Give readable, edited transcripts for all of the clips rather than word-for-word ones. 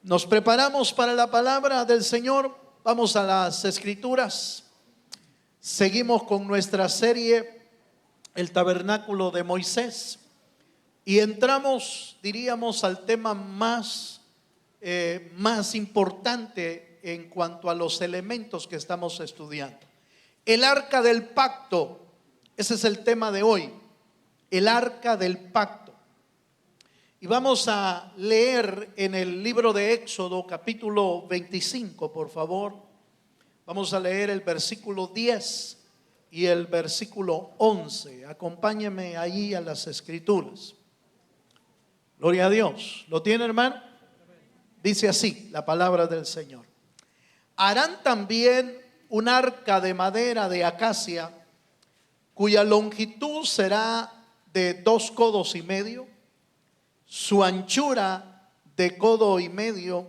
Nos preparamos para la palabra del Señor. Vamos a las Escrituras. Seguimos con nuestra serie, el tabernáculo de Moisés. Y entramos, diríamos, al tema más importante en cuanto a los elementos que estamos estudiando. El arca del pacto, ese es el tema de hoy, el arca del pacto. Y vamos a leer en el libro de Éxodo, capítulo 25, por favor. Vamos a leer el versículo 10 y el versículo 11. Acompáñeme ahí a las Escrituras. Gloria a Dios. ¿Lo tiene, hermano? Dice así la palabra del Señor. Harán también un arca de madera de acacia, cuya longitud será de 2 codos y medio, su anchura de codo y medio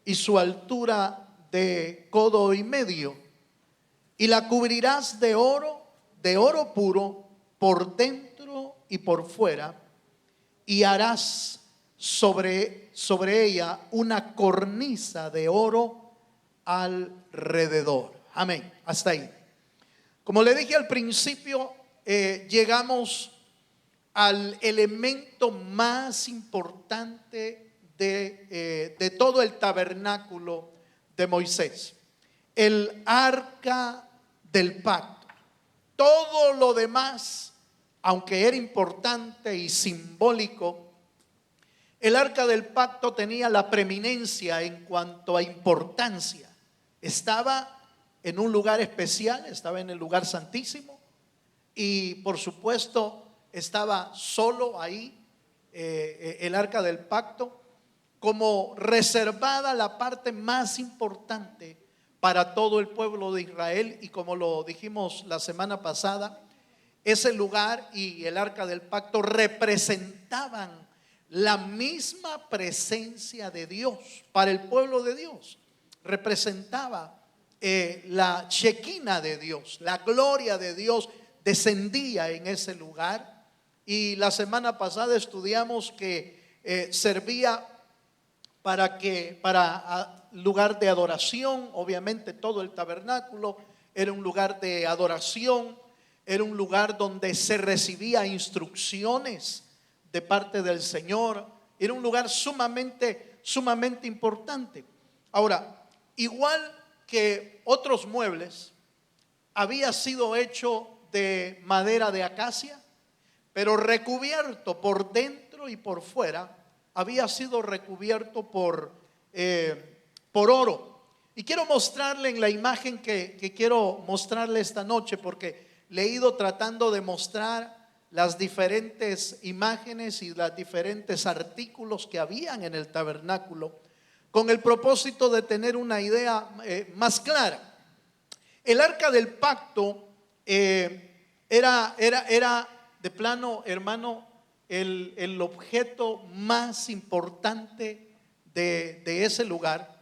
y su altura de codo y medio. Y la cubrirás de oro puro por dentro y por fuera, y harás sobre ella una cornisa de oro alrededor. Amén. Hasta ahí. Como le dije al principio, llegamos al elemento más importante de todo el tabernáculo de Moisés, el arca del pacto. Todo lo demás, aunque era importante y simbólico, el arca del pacto tenía la preeminencia en cuanto a importancia. Estaba en un lugar especial, estaba en el lugar santísimo, y por supuesto estaba solo ahí, el arca del pacto, como reservada la parte más importante para todo el pueblo de Israel. Y como lo dijimos la semana pasada, ese lugar y el arca del pacto representaban la misma presencia de Dios para el pueblo de Dios. Representaba la Shekinah de Dios, la gloria de Dios descendía en ese lugar. Y la semana pasada estudiamos que servía para lugar de adoración. Obviamente todo el tabernáculo era un lugar de adoración, era un lugar donde se recibía instrucciones de parte del Señor. Era un lugar sumamente importante. Ahora, igual que otros muebles, había sido hecho de madera de acacia, pero recubierto por dentro y por fuera, había sido recubierto por oro. Y quiero mostrarle en la imagen que quiero mostrarle esta noche, porque le he ido tratando de mostrar las diferentes imágenes y los diferentes artículos que habían en el tabernáculo, con el propósito de tener una idea más clara. El arca del pacto era de plano, hermano, el objeto más importante de ese lugar.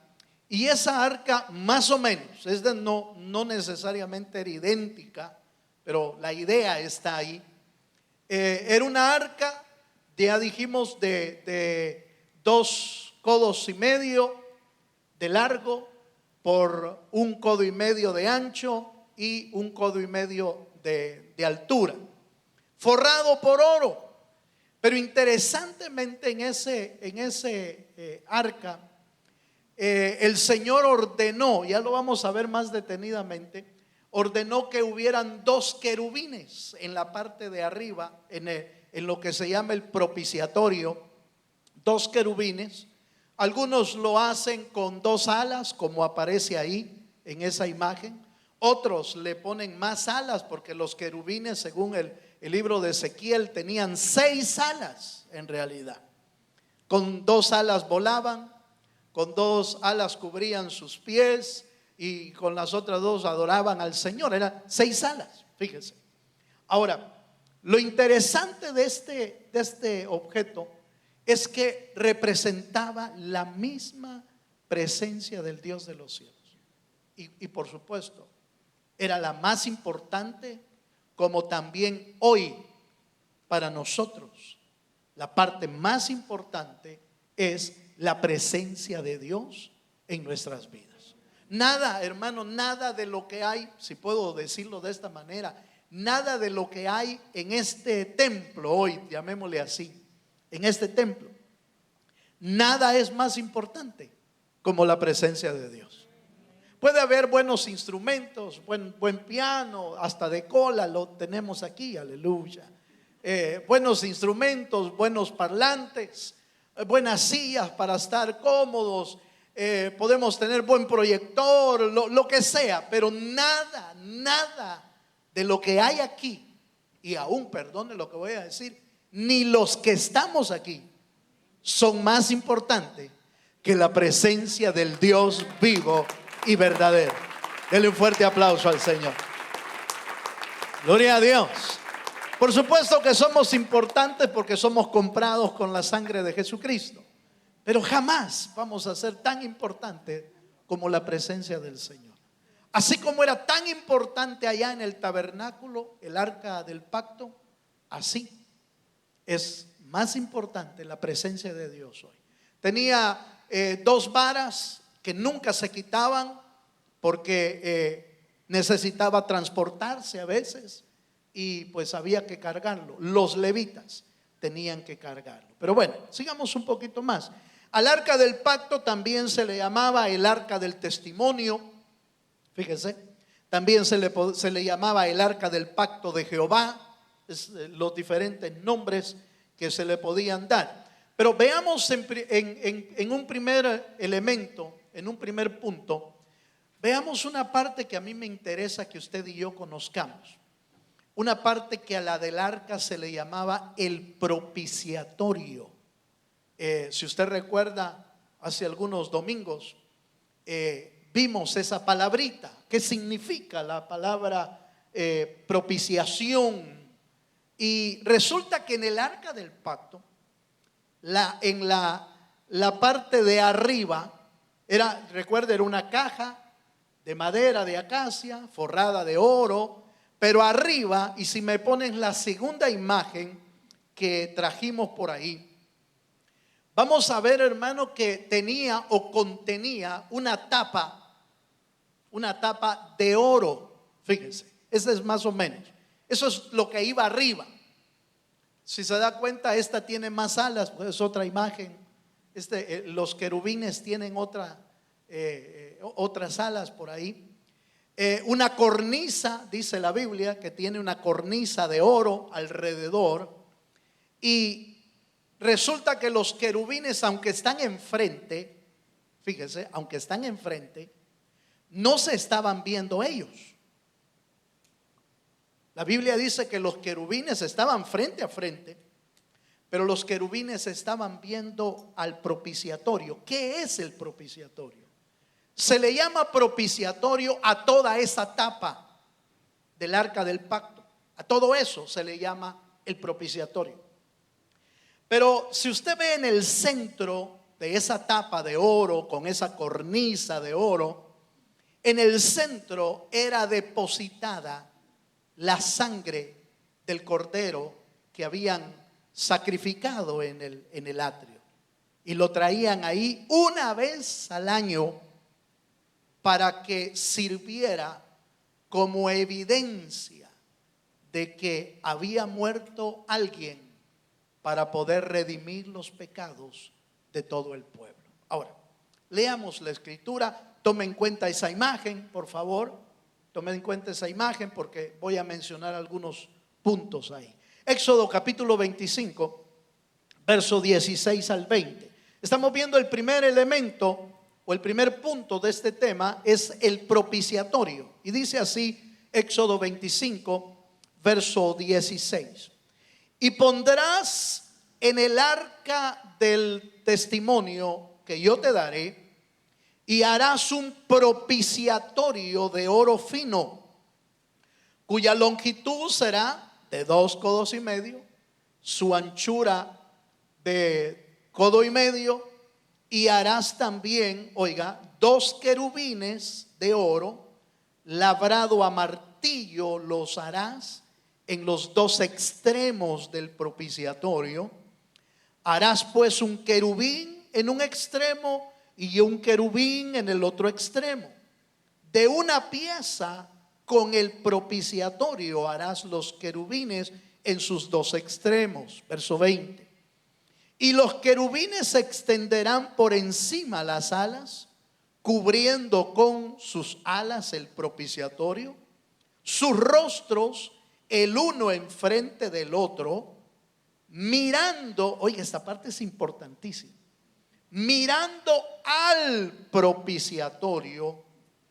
Y esa arca, más o menos, no necesariamente era idéntica, pero la idea está ahí. Era una arca, ya dijimos, de 2 codos y medio de largo por 1 codo y medio de ancho y 1 codo y medio de altura, forrado por oro. Pero interesantemente en ese arca, el Señor ordenó, ya lo vamos a ver más detenidamente, ordenó que hubieran 2 querubines en la parte de arriba, en lo que se llama el propiciatorio. 2 querubines. Algunos lo hacen con 2 alas, como aparece ahí en esa imagen. Otros le ponen más alas, porque los querubines, según el libro de Ezequiel, tenían 6 alas en realidad. Con 2 alas volaban, con 2 alas cubrían sus pies, y con las otras 2 adoraban al Señor. Eran 6 alas, fíjese. Ahora, lo interesante de este objeto es que representaba la misma presencia del Dios de los cielos. Y por supuesto, era la más importante, como también hoy para nosotros la parte más importante es la presencia de Dios en nuestras vidas. Nada, hermano, nada de lo que hay, si puedo decirlo de esta manera, nada de lo que hay en este templo hoy, llamémosle así, en este templo, nada es más importante como la presencia de Dios. Puede haber buenos instrumentos, buen piano, hasta de cola lo tenemos aquí, aleluya. Buenos instrumentos, buenos parlantes, buenas sillas para estar cómodos. Podemos tener buen proyector, lo que sea, pero nada de lo que hay aquí, y aún, perdone lo que voy a decir, ni los que estamos aquí son más importantes que la presencia del Dios vivo y verdadero. Denle un fuerte aplauso al Señor. Gloria a Dios. Por supuesto que somos importantes porque somos comprados con la sangre de Jesucristo, pero jamás vamos a ser tan importantes como la presencia del Señor. Así como era tan importante allá en el tabernáculo, el arca del pacto, así es más importante la presencia de Dios hoy. Tenía 2 varas que nunca se quitaban porque necesitaba transportarse a veces y pues había que cargarlo. Los levitas tenían que cargarlo. Pero bueno, sigamos un poquito más. Al arca del pacto también se le llamaba el arca del testimonio. Fíjense, también se le llamaba el arca del pacto de Jehová. Los diferentes nombres que se le podían dar. Pero veamos en un primer elemento, en un primer punto, veamos una parte que a mí me interesa que usted y yo conozcamos. Una parte que a la del arca se le llamaba el propiciatorio. Si usted recuerda, hace algunos domingos vimos esa palabrita. ¿Qué significa la palabra propiciación? Y resulta que en el arca del pacto, en la parte de arriba, recuerda, era una caja de madera de acacia, forrada de oro, pero arriba, y si me ponen la segunda imagen que trajimos por ahí, vamos a ver, hermano, que tenía o contenía una tapa de oro. Fíjense, ese es más o menos. Eso es lo que iba arriba. Si se da cuenta, esta tiene más alas, pues es otra imagen. Los querubines tienen otras alas por ahí. Una cornisa, dice la Biblia, que tiene una cornisa de oro alrededor. Y resulta que los querubines, aunque están enfrente, fíjese, aunque están enfrente, no se estaban viendo ellos. La Biblia dice que los querubines estaban frente a frente, pero los querubines estaban viendo al propiciatorio. ¿Qué es el propiciatorio? Se le llama propiciatorio a toda esa tapa del arca del pacto. A todo eso se le llama el propiciatorio. Pero si usted ve en el centro de esa tapa de oro, con esa cornisa de oro, en el centro era depositada la sangre del cordero que habían sacrificado en el atrio, y lo traían ahí una vez al año para que sirviera como evidencia de que había muerto alguien para poder redimir los pecados de todo el pueblo. Ahora, leamos la escritura. Tome en cuenta esa imagen, por favor. Tome en cuenta esa imagen porque voy a mencionar algunos puntos ahí. Éxodo capítulo 25, verso 16 al 20. Estamos viendo el primer elemento o el primer punto de este tema es el propiciatorio. Y dice así Éxodo 25, verso 16. Y pondrás en el arca del testimonio que yo te daré, y harás un propiciatorio de oro fino, cuya longitud será de 2,5 codos, su anchura de 1,5 codos, y harás también, oiga, 2 querubines de oro, labrado a martillo los harás en los 2 extremos del propiciatorio. Harás pues un querubín en un extremo y un querubín en el otro extremo. De una pieza con el propiciatorio harás los querubines en sus dos extremos. Verso 20. Y los querubines se extenderán por encima las alas, cubriendo con sus alas el propiciatorio, sus rostros el uno enfrente del otro, mirando, oye, esta parte es importantísima, mirando al propiciatorio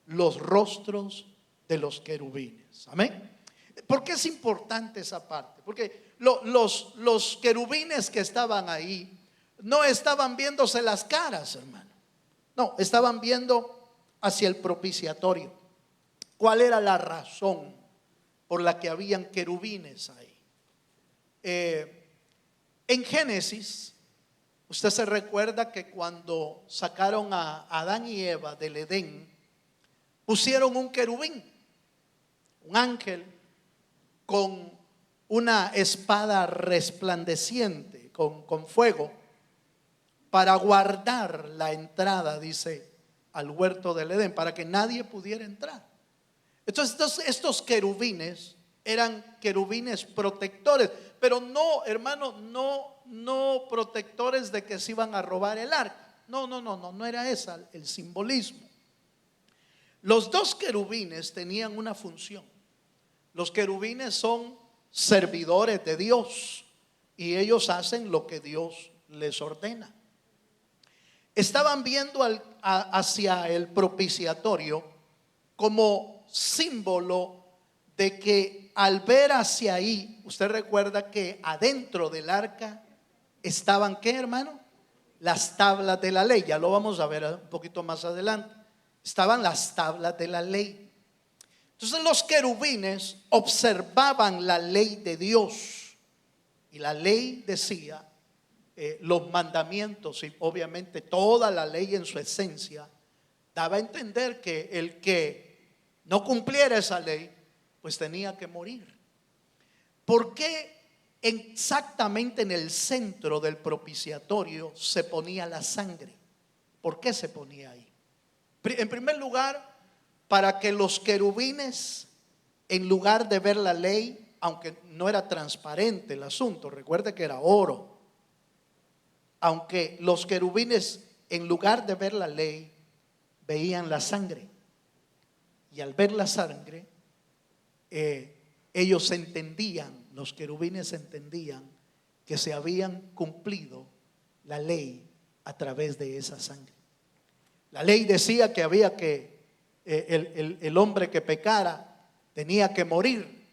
los rostros de los querubines. Amén. ¿Por qué es importante esa parte? Porque los querubines que estaban ahí no estaban viéndose las caras, hermano. No, estaban viendo hacia el propiciatorio. ¿Cuál era la razón por la que habían querubines ahí? En Génesis, usted se recuerda que cuando sacaron a Adán y Eva del Edén, pusieron un querubín, un ángel con una espada resplandeciente con fuego para guardar la entrada, dice, al huerto del Edén, para que nadie pudiera entrar. Entonces estos querubines eran querubines protectores, pero no, hermano, no protectores de que se iban a robar el arca. No era ese el simbolismo. Los dos querubines tenían una función. Los querubines son servidores de Dios y ellos hacen lo que Dios les ordena. Estaban viendo hacia el propiciatorio como símbolo de que al ver hacia ahí, usted recuerda que adentro del arca estaban, ¿qué, hermano? Las tablas de la ley. Ya lo vamos a ver un poquito más adelante. Estaban las tablas de la ley. Entonces los querubines observaban la ley de Dios, y la ley decía los mandamientos, y obviamente toda la ley en su esencia daba a entender que el que no cumpliera esa ley pues tenía que morir. ¿Por qué exactamente en el centro del propiciatorio se ponía la sangre? ¿Por qué se ponía ahí? En primer lugar, para que los querubines, en lugar de ver la ley, aunque no era transparente el asunto, recuerde que era oro, aunque los querubines, en lugar de ver la ley, veían la sangre, y al ver la sangre, ellos entendían, los querubines entendían que se habían cumplido la ley a través de esa sangre. La ley decía que había que el hombre que pecara tenía que morir,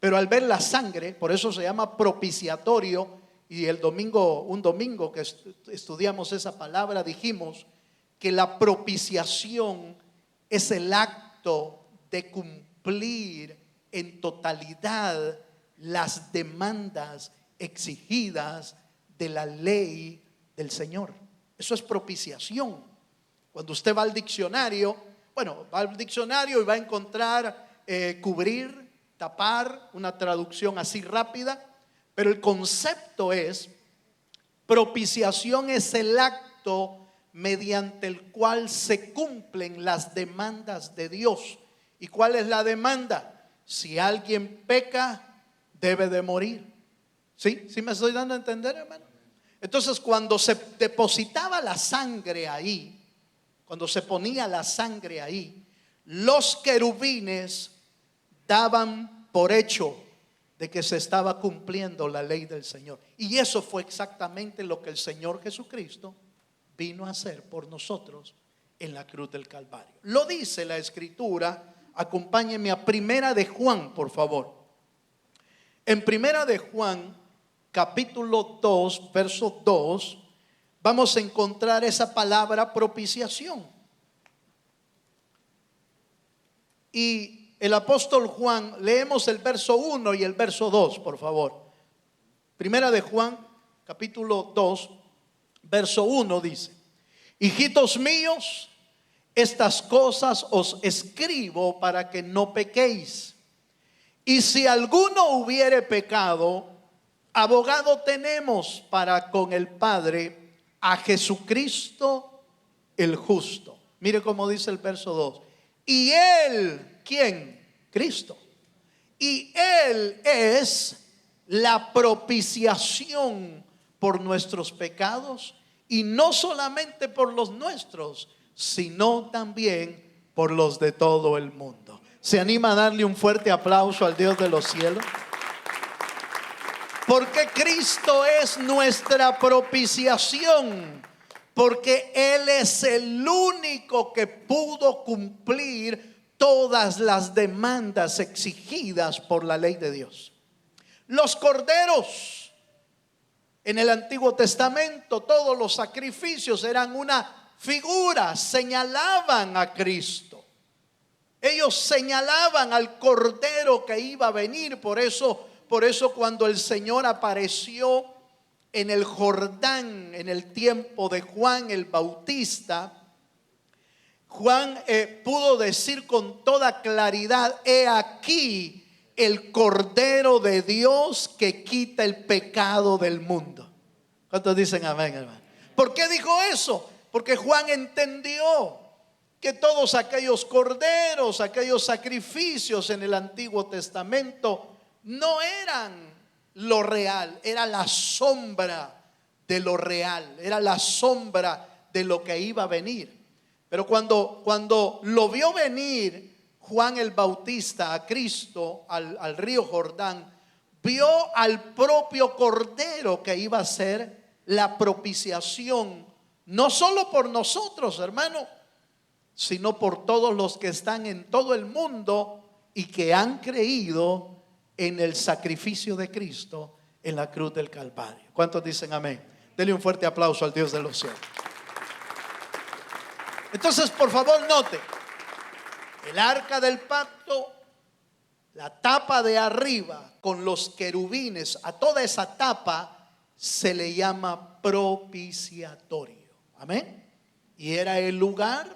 pero al ver la sangre, por eso se llama propiciatorio, y un domingo que estudiamos esa palabra, dijimos que la propiciación es el acto de cumplir en totalidad las demandas exigidas de la ley del Señor. Eso es propiciación. Cuando usted va al diccionario, va al diccionario y va a encontrar cubrir, tapar, una traducción así rápida, pero el concepto es: propiciación es el acto mediante el cual se cumplen las demandas de Dios. ¿Y cuál es la demanda? Si alguien peca, debe de morir. ¿Sí? ¿Sí me estoy dando a entender, hermano? Entonces, cuando se depositaba la sangre ahí, cuando se ponía la sangre ahí, los querubines daban por hecho de que se estaba cumpliendo la ley del Señor. Y eso fue exactamente lo que el Señor Jesucristo vino a hacer por nosotros en la cruz del Calvario. Lo dice la Escritura. Acompáñenme a Primera de Juan, por favor. En Primera de Juan, capítulo 2, verso 2, vamos a encontrar esa palabra propiciación. Y el apóstol Juan, leemos el verso 1 y el verso 2, por favor. Primera de Juan, capítulo 2, verso 1 dice: hijitos míos, estas cosas os escribo para que no pequéis. Y si alguno hubiere pecado, abogado tenemos para con el Padre, a Jesucristo el justo. Mire cómo dice el verso 2. Y Él, ¿quién? Cristo. Y Él es la propiciación por nuestros pecados, y no solamente por los nuestros, sino también por los de todo el mundo. ¿Se anima a darle un fuerte aplauso al Dios de los cielos? Porque Cristo es nuestra propiciación, porque Él es el único que pudo cumplir todas las demandas exigidas por la ley de Dios. Los corderos en el Antiguo Testamento, todos los sacrificios eran una figura, señalaban a Cristo. Ellos señalaban al cordero que iba a venir. Por eso cuando el Señor apareció en el Jordán en el tiempo de Juan el Bautista, Juan pudo decir con toda claridad: he aquí el Cordero de Dios que quita el pecado del mundo. ¿Cuántos dicen amén, hermano? ¿Por qué dijo eso? Porque Juan entendió que todos aquellos corderos, aquellos sacrificios en el Antiguo Testamento no eran lo real, era la sombra de lo real, era la sombra de lo que iba a venir. Pero cuando lo vio venir Juan el Bautista a Cristo al río Jordán, vio al propio Cordero que iba a ser la propiciación, no solo por nosotros, hermano, sino por todos los que están en todo el mundo y que han creído en el sacrificio de Cristo en la cruz del Calvario. ¿Cuántos dicen amén? Denle un fuerte aplauso al Dios de los cielos. Entonces, por favor, note, el arca del pacto, la tapa de arriba con los querubines, a toda esa tapa se le llama propiciatorio. Amén. Y era el lugar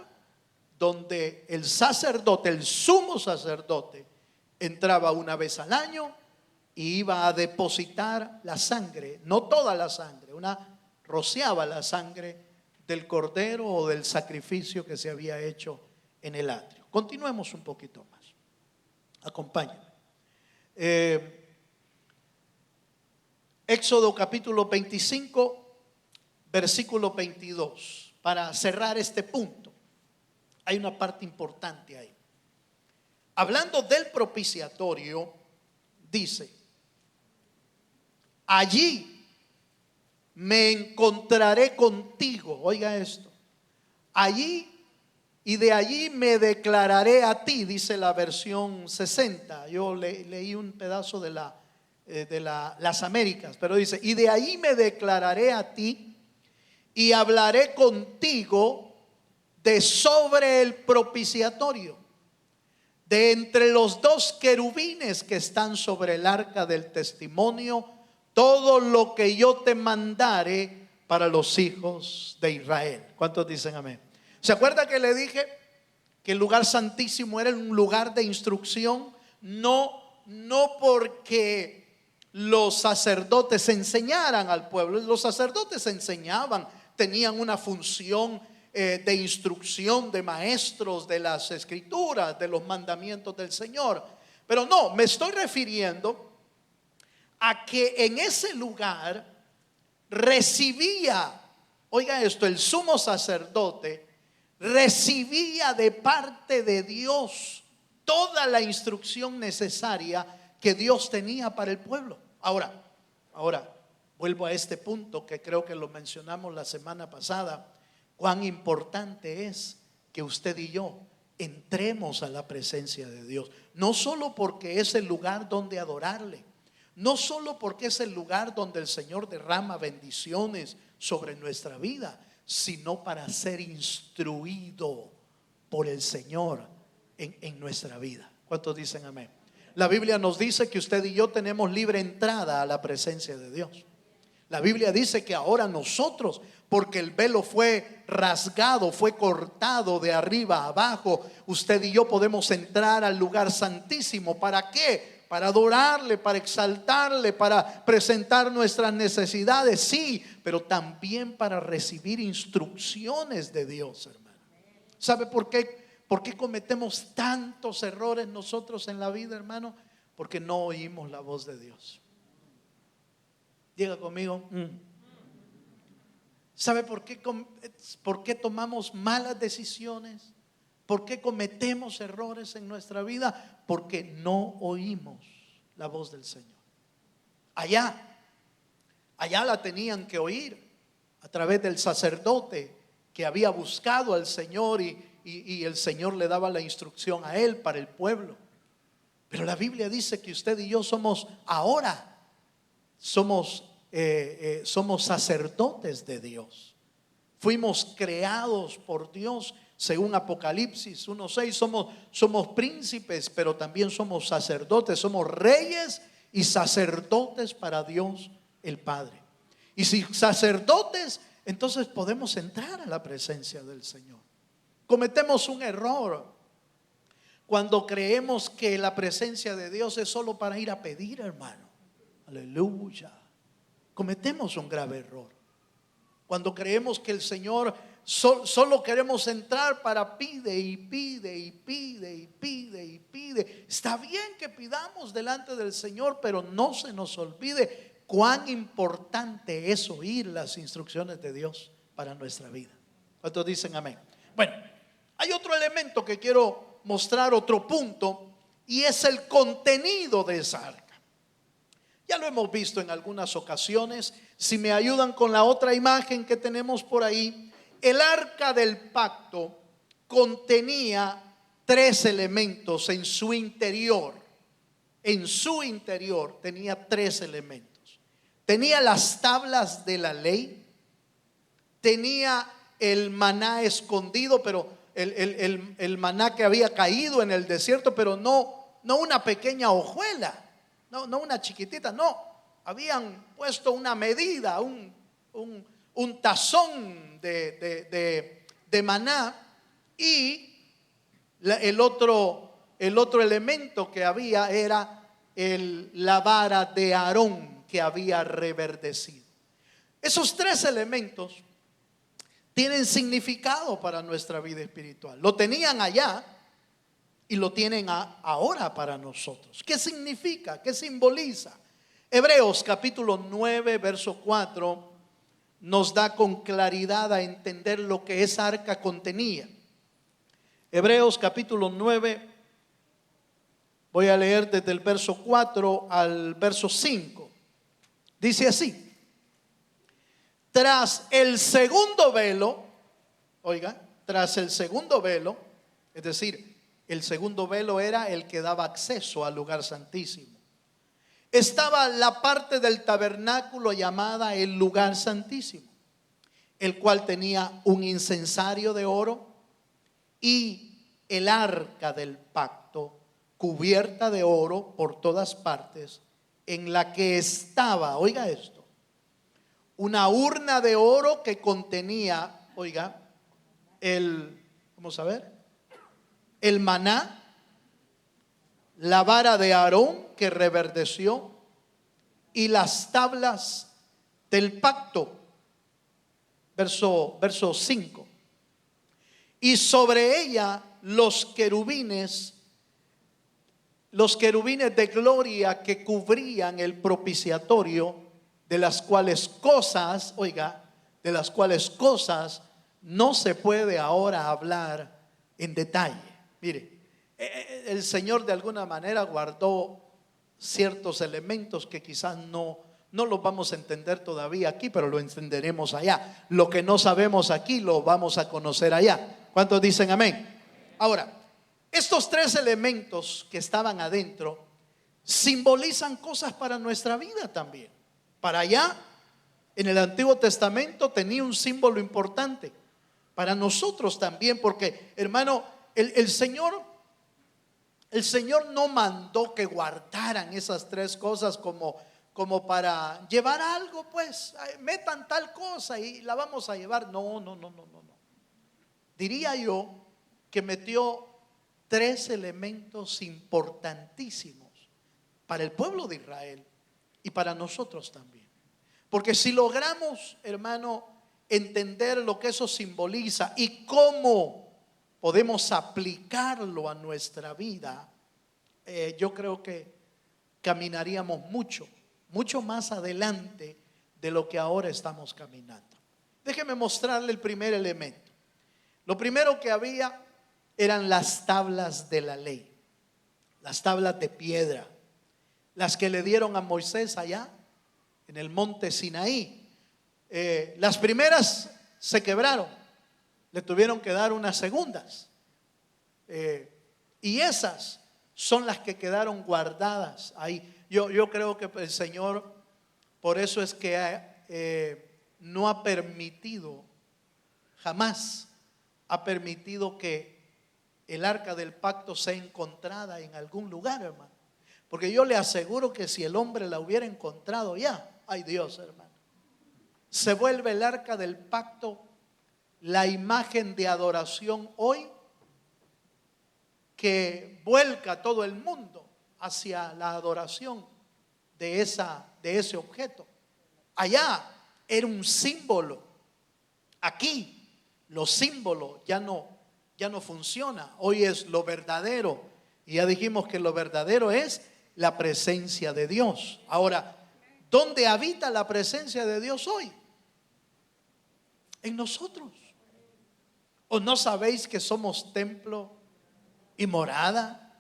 donde el sacerdote, el sumo sacerdote, entraba una vez al año y iba a depositar la sangre, no toda la sangre, rociaba la sangre del cordero o del sacrificio que se había hecho en el atrio. Continuemos un poquito más. Acompáñenme. Éxodo capítulo 25, versículo 22. Para cerrar este punto, hay una parte importante ahí. Hablando del propiciatorio, dice: allí me encontraré contigo. Oiga esto. Allí y de allí me declararé a ti, dice la versión 60. Yo leí un pedazo de las Américas, pero dice: y de allí me declararé a ti y hablaré contigo de sobre el propiciatorio, de entre los dos querubines que están sobre el arca del testimonio, todo lo que yo te mandare para los hijos de Israel. ¿Cuántos dicen amén? ¿Se acuerda que le dije que el lugar santísimo era un lugar de instrucción? No porque los sacerdotes enseñaran al pueblo. Los sacerdotes enseñaban, tenían una función de instrucción, de maestros de las escrituras, de los mandamientos del Señor. Pero no, me estoy refiriendo a que en ese lugar recibía, oiga esto, el sumo sacerdote recibía de parte de Dios toda la instrucción necesaria que Dios tenía para el pueblo. Ahora, vuelvo a este punto que creo que lo mencionamos la semana pasada. Cuán importante es que usted y yo entremos a la presencia de Dios, no solo porque es el lugar donde adorarle, no solo porque es el lugar donde el Señor derrama bendiciones sobre nuestra vida, sino para ser instruido por el Señor en nuestra vida. ¿Cuántos dicen amén? La Biblia nos dice que usted y yo tenemos libre entrada a la presencia de Dios. La Biblia dice que ahora nosotros, porque el velo fue rasgado, fue cortado de arriba a abajo, usted y yo podemos entrar al lugar santísimo. ¿Para qué? para adorarle, para exaltarle, para presentar nuestras necesidades, sí, pero también para recibir instrucciones de Dios, hermano. ¿Sabe por qué? ¿Por qué cometemos tantos errores nosotros en la vida, hermano? Porque no oímos la voz de Dios. Diga conmigo. ¿Sabe por qué tomamos malas decisiones? ¿Por qué cometemos errores en nuestra vida? Porque no oímos la voz del Señor. Allá la tenían que oír a través del sacerdote que había buscado al Señor y el Señor le daba la instrucción a él para el pueblo. Pero la Biblia dice que usted y yo somos sacerdotes de Dios. Fuimos creados por Dios. Según Apocalipsis 1:6, somos príncipes, pero también somos sacerdotes, somos reyes y sacerdotes para Dios el Padre. Y si sacerdotes, entonces podemos entrar a la presencia del Señor. Cometemos un error cuando creemos que la presencia de Dios es solo para ir a pedir, hermano. Aleluya. Cometemos un grave error cuando creemos que el Señor solo queremos entrar para pide y pide y pide y pide y pide. Está bien que pidamos delante del Señor, pero no se nos olvide cuán importante es oír las instrucciones de Dios para nuestra vida. ¿Cuántos dicen amén? Bueno, hay otro elemento que quiero mostrar, otro punto, y es el contenido de esa arca. Ya lo hemos visto en algunas ocasiones. Si me ayudan con la otra imagen que tenemos por ahí, el arca del pacto contenía 3 elementos en su interior. En su interior tenía 3 elementos. Tenía las tablas de la ley, tenía el maná escondido, pero el maná que había caído en el desierto, pero no una pequeña hojuela. No una chiquitita, no. Habían puesto una medida, un tazón de maná. Y el otro elemento que había era la vara de Aarón que había reverdecido. Esos 3 elementos tienen significado para nuestra vida espiritual. Lo tenían allá y lo tienen ahora para nosotros. ¿Qué significa? ¿Qué simboliza? Hebreos capítulo 9 verso 4 nos da con claridad a entender lo que esa arca contenía. Hebreos capítulo 9, voy a leer desde el verso 4 al verso 5. Dice así: tras el segundo velo, tras el segundo velo, es decir, el segundo velo era el que daba acceso al lugar santísimo, estaba la parte del tabernáculo llamada el lugar santísimo, el cual tenía un incensario de oro y el arca del pacto cubierta de oro por todas partes, en la que estaba, oiga esto, una urna de oro que contenía, vamos a ver, el maná, la vara de Aarón que reverdeció y las tablas del pacto. Verso 5. Y sobre ella los querubines de gloria que cubrían el propiciatorio, de las cuales cosas no se puede ahora hablar en detalle. Mire, el Señor de alguna manera guardó ciertos elementos que quizás no los vamos a entender todavía aquí, pero lo entenderemos allá. Lo que no sabemos aquí lo vamos a conocer allá. ¿Cuántos dicen amén? Ahora, estos 3 elementos que estaban adentro simbolizan cosas para nuestra vida también. Para allá, en el Antiguo Testamento tenía un símbolo importante para nosotros también, porque, hermano, el Señor no mandó que guardaran esas 3 cosas como para llevar algo, pues metan tal cosa y la vamos a llevar. No. Diría yo que metió 3 elementos importantísimos para el pueblo de Israel y para nosotros también. Porque si logramos, hermano, entender lo que eso simboliza y cómo podemos aplicarlo a nuestra vida, yo creo que caminaríamos mucho más adelante de lo que ahora estamos caminando. Déjeme mostrarle el primer elemento. Lo primero que había eran las tablas de la ley, las tablas de piedra, las que le dieron a Moisés allá en el monte Sinaí. Las primeras se quebraron, le tuvieron que dar unas segundas, y esas son las que quedaron guardadas ahí. Yo creo que el Señor, por eso es que no ha permitido, jamás ha permitido que el arca del pacto sea encontrada en algún lugar, hermano. Porque yo le aseguro que si el hombre la hubiera encontrado ya, ay Dios, hermano, se vuelve el arca del pacto la imagen de adoración hoy que vuelca a todo el mundo hacia la adoración de ese objeto. Allá era un símbolo. Aquí los símbolos ya no funciona. Hoy es lo verdadero. Y ya dijimos que lo verdadero es la presencia de Dios. Ahora, ¿dónde habita la presencia de Dios hoy? En nosotros. ¿O no sabéis que somos templo y morada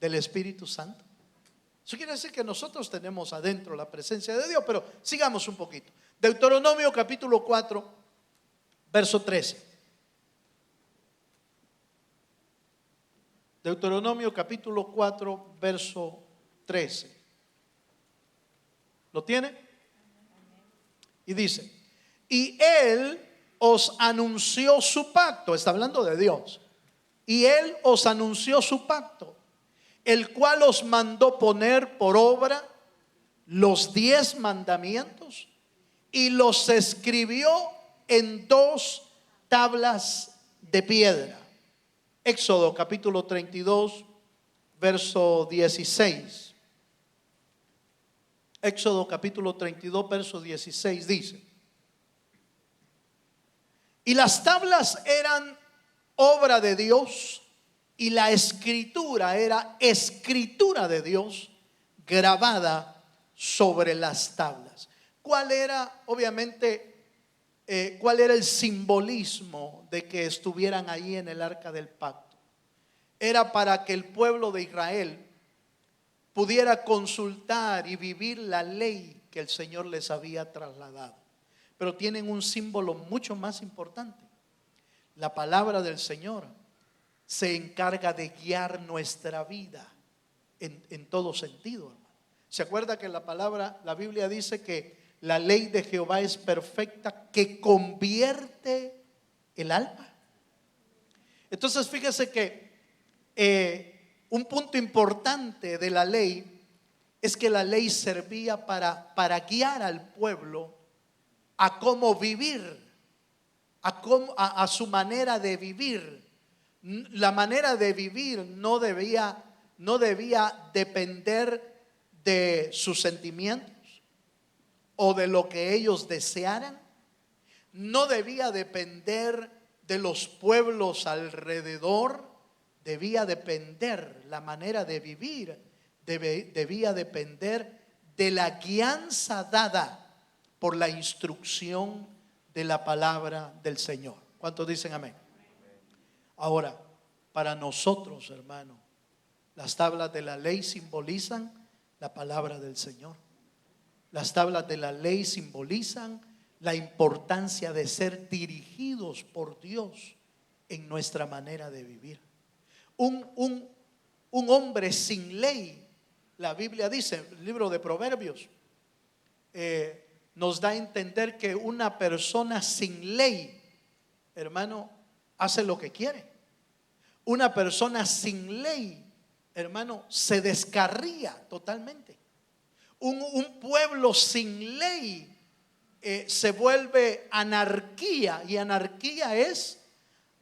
del Espíritu Santo? Eso quiere decir que nosotros tenemos adentro la presencia de Dios. Pero sigamos un poquito. Deuteronomio capítulo 4, verso 13. Deuteronomio capítulo 4, verso 13. ¿Lo tiene? Y dice: y Él os anunció su pacto. Está hablando de Dios. Y Él os anunció su pacto, el cual os mandó poner por obra los 10 mandamientos y los escribió en 2 tablas de piedra. Éxodo capítulo 32, verso 16. Éxodo capítulo 32, verso 16 dice: y las tablas eran obra de Dios y la escritura era escritura de Dios grabada sobre las tablas. ¿Cuál era, obviamente, cuál era el simbolismo de que estuvieran ahí en el arca del pacto? Era para que el pueblo de Israel pudiera consultar y vivir la ley que el Señor les había trasladado. Pero tienen un símbolo mucho más importante. La palabra del Señor se encarga de guiar nuestra vida en todo sentido, hermano. ¿Se acuerda que la Biblia dice que la ley de Jehová es perfecta, que convierte el alma? Entonces fíjese que un punto importante de la ley es que la ley servía para guiar al pueblo a cómo vivir, a su manera de vivir. La manera de vivir no debía depender de sus sentimientos o de lo que ellos desearan. No debía depender de los pueblos alrededor. Debía depender, la manera de vivir debía depender de la guianza dada por la instrucción de la palabra del Señor. ¿Cuántos dicen amén? Ahora, para nosotros, hermano, las tablas de la ley simbolizan la palabra del Señor. Las tablas de la ley simbolizan la importancia de ser dirigidos por Dios en nuestra manera de vivir. Un hombre sin ley, la Biblia dice, el libro de Proverbios, nos da a entender que una persona sin ley, hermano, hace lo que quiere. Una persona sin ley, hermano, se descarría totalmente. Un pueblo sin ley se vuelve anarquía, y anarquía es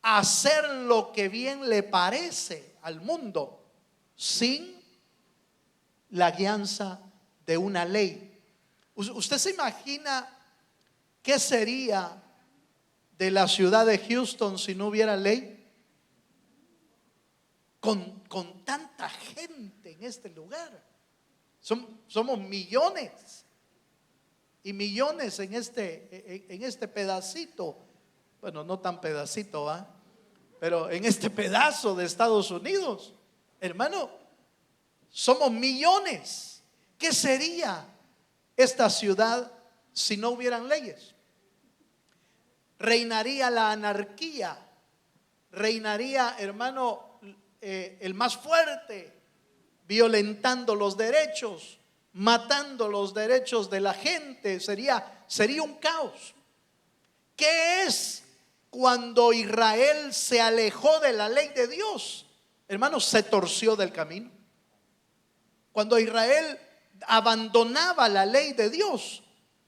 hacer lo que bien le parece al mundo sin la guianza de una ley. ¿Usted se imagina qué sería de la ciudad de Houston si no hubiera ley? Con tanta gente en este lugar. Somos millones y millones en este pedacito. Bueno, no tan pedacito, ¿va? Pero en este pedazo de Estados Unidos, hermano, somos millones. ¿Qué sería esta ciudad si no hubieran leyes? Reinaría la anarquía, reinaría, hermano, el más fuerte, violentando los derechos, matando los derechos de la gente. Sería un caos. ¿Qué es cuando Israel se alejó de la ley de Dios? Hermanos, se torció del camino. Cuando Israel abandonaba la ley de Dios,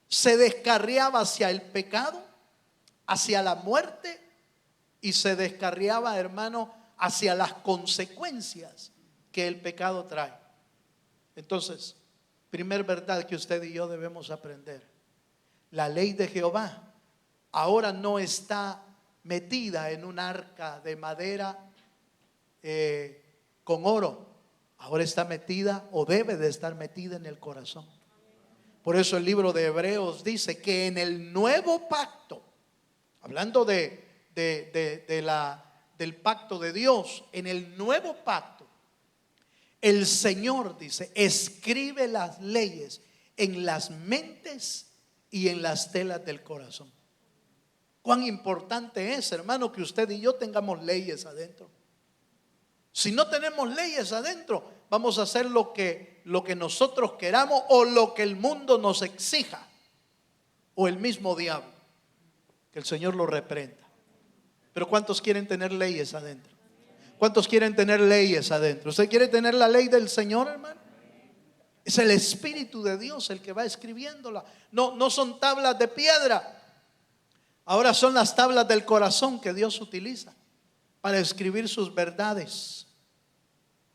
se descarriaba hacia el pecado, hacia la muerte, y se descarriaba, hermano, hacia las consecuencias que el pecado trae. Entonces, primer verdad que usted y yo debemos aprender: la ley de Jehová ahora no está metida en un arca de madera con oro. Ahora está metida, o debe de estar metida, en el corazón. Por eso el libro de Hebreos dice que en el nuevo pacto, hablando del pacto de Dios, en el nuevo pacto, el Señor dice: escribe las leyes en las mentes y en las telas del corazón. Cuán importante es, hermano, que usted y yo tengamos leyes adentro. Si no tenemos leyes adentro, vamos a hacer lo que nosotros queramos, o lo que el mundo nos exija, o el mismo diablo. Que el Señor lo reprenda. Pero ¿cuántos quieren tener leyes adentro? ¿Cuántos quieren tener leyes adentro? ¿Usted quiere tener la ley del Señor, hermano? Es el Espíritu de Dios el que va escribiéndola. No son tablas de piedra. Ahora son las tablas del corazón que Dios utiliza para escribir sus verdades.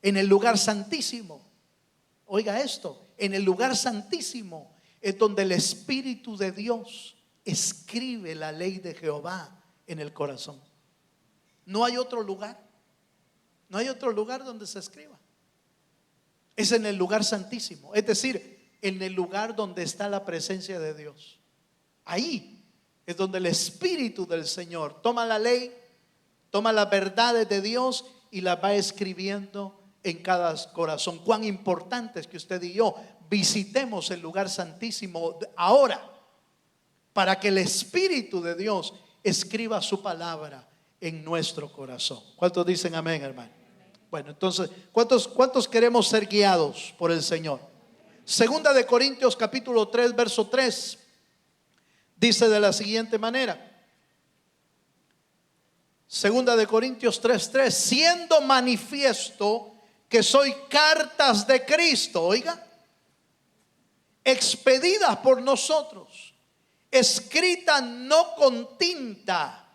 En el lugar santísimo, oiga esto, en el lugar santísimo es donde el Espíritu de Dios escribe la ley de Jehová en el corazón. No hay otro lugar. No hay otro lugar donde se escriba. Es en el lugar santísimo, es decir, en el lugar donde está la presencia de Dios. Ahí es donde el Espíritu del Señor toma la ley, toma las verdades de Dios y las va escribiendo en cada corazón. Cuán importante es que usted y yo visitemos el lugar santísimo ahora, para que el Espíritu de Dios escriba su palabra en nuestro corazón. ¿Cuántos dicen amén, hermano? Bueno, entonces, ¿cuántos queremos ser guiados por el Señor? Segunda de Corintios capítulo 3, verso 3, dice de la siguiente manera: Segunda de Corintios 3:3, siendo manifiesto que soy cartas de Cristo, oiga, expedidas por nosotros, escritas no con tinta,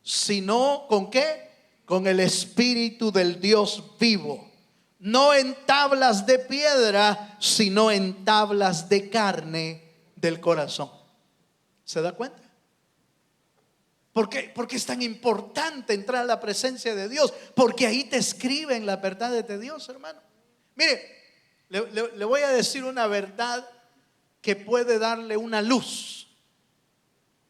sino ¿con qué? Con el Espíritu del Dios vivo, no en tablas de piedra, sino en tablas de carne del corazón. ¿Se da cuenta? ¿Por qué es tan importante entrar a la presencia de Dios? Porque ahí te escriben las verdades de Dios, hermano. Mire, le voy a decir una verdad que puede darle una luz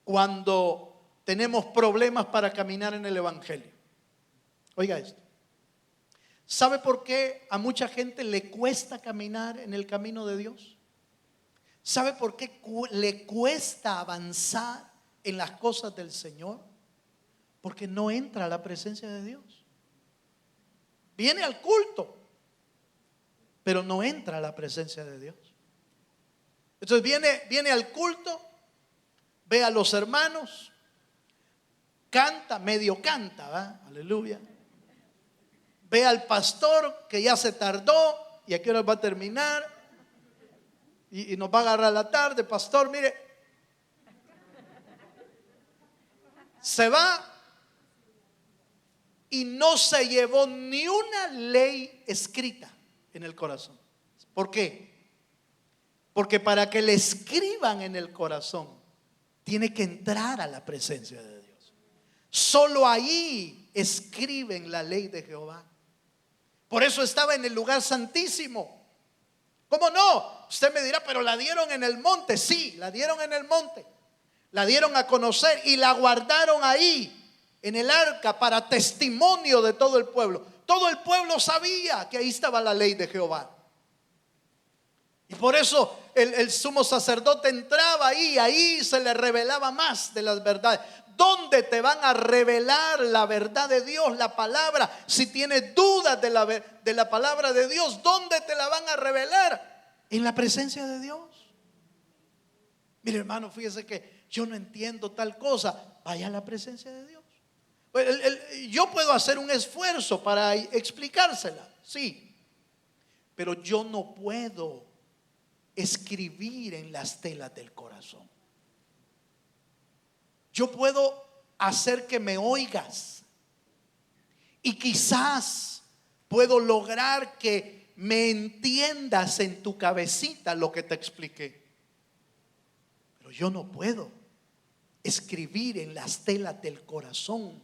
cuando tenemos problemas para caminar en el Evangelio. Oiga esto. ¿Sabe por qué a mucha gente le cuesta caminar en el camino de Dios? ¿Sabe por qué le cuesta avanzar en las cosas del Señor? Porque no entra a la presencia de Dios. Viene al culto, pero no entra a la presencia de Dios. Entonces viene al culto, ve a los hermanos, canta, medio canta, ¿va? Aleluya. Ve al pastor que ya se tardó y a qué hora va a terminar y nos va a agarrar la tarde. Pastor, mire, se va y no se llevó ni una ley escrita en el corazón. ¿Por qué? Porque para que le escriban en el corazón, tiene que entrar a la presencia de Dios. Solo ahí escriben la ley de Jehová. Por eso estaba en el lugar santísimo. ¿Cómo no? Usted me dirá, pero la dieron en el monte. Sí, la dieron en el monte. La dieron a conocer y la guardaron ahí en el arca para testimonio de todo el pueblo. Todo el pueblo sabía que ahí estaba la ley de Jehová. Y por eso el sumo sacerdote entraba ahí se le revelaba más de las verdades. ¿Dónde te van a revelar la verdad de Dios, la palabra? Si tienes dudas de la palabra de Dios, ¿dónde te la van a revelar? En la presencia de Dios. Mire, hermano, fíjese que yo no entiendo tal cosa. Vaya a la presencia de Dios. Yo puedo hacer un esfuerzo para explicársela, sí, pero yo no puedo escribir en las telas del corazón. Yo puedo hacer que me oigas y quizás puedo lograr que me entiendas en tu cabecita lo que te expliqué, pero yo no puedo escribir en las telas del corazón,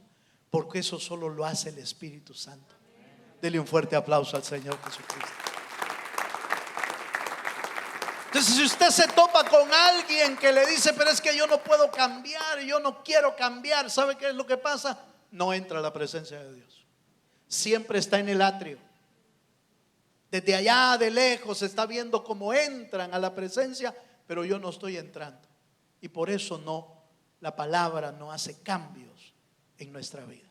porque eso solo lo hace el Espíritu Santo. Dele un fuerte aplauso al Señor Jesucristo. Entonces, si usted se topa con alguien que le dice, pero es que yo no puedo cambiar, yo no quiero cambiar, ¿sabe qué es lo que pasa? No entra a la presencia de Dios. Siempre está en el atrio. Desde allá de lejos está viendo cómo entran a la presencia, pero yo no estoy entrando. Y por eso la palabra no hace cambios en nuestra vida.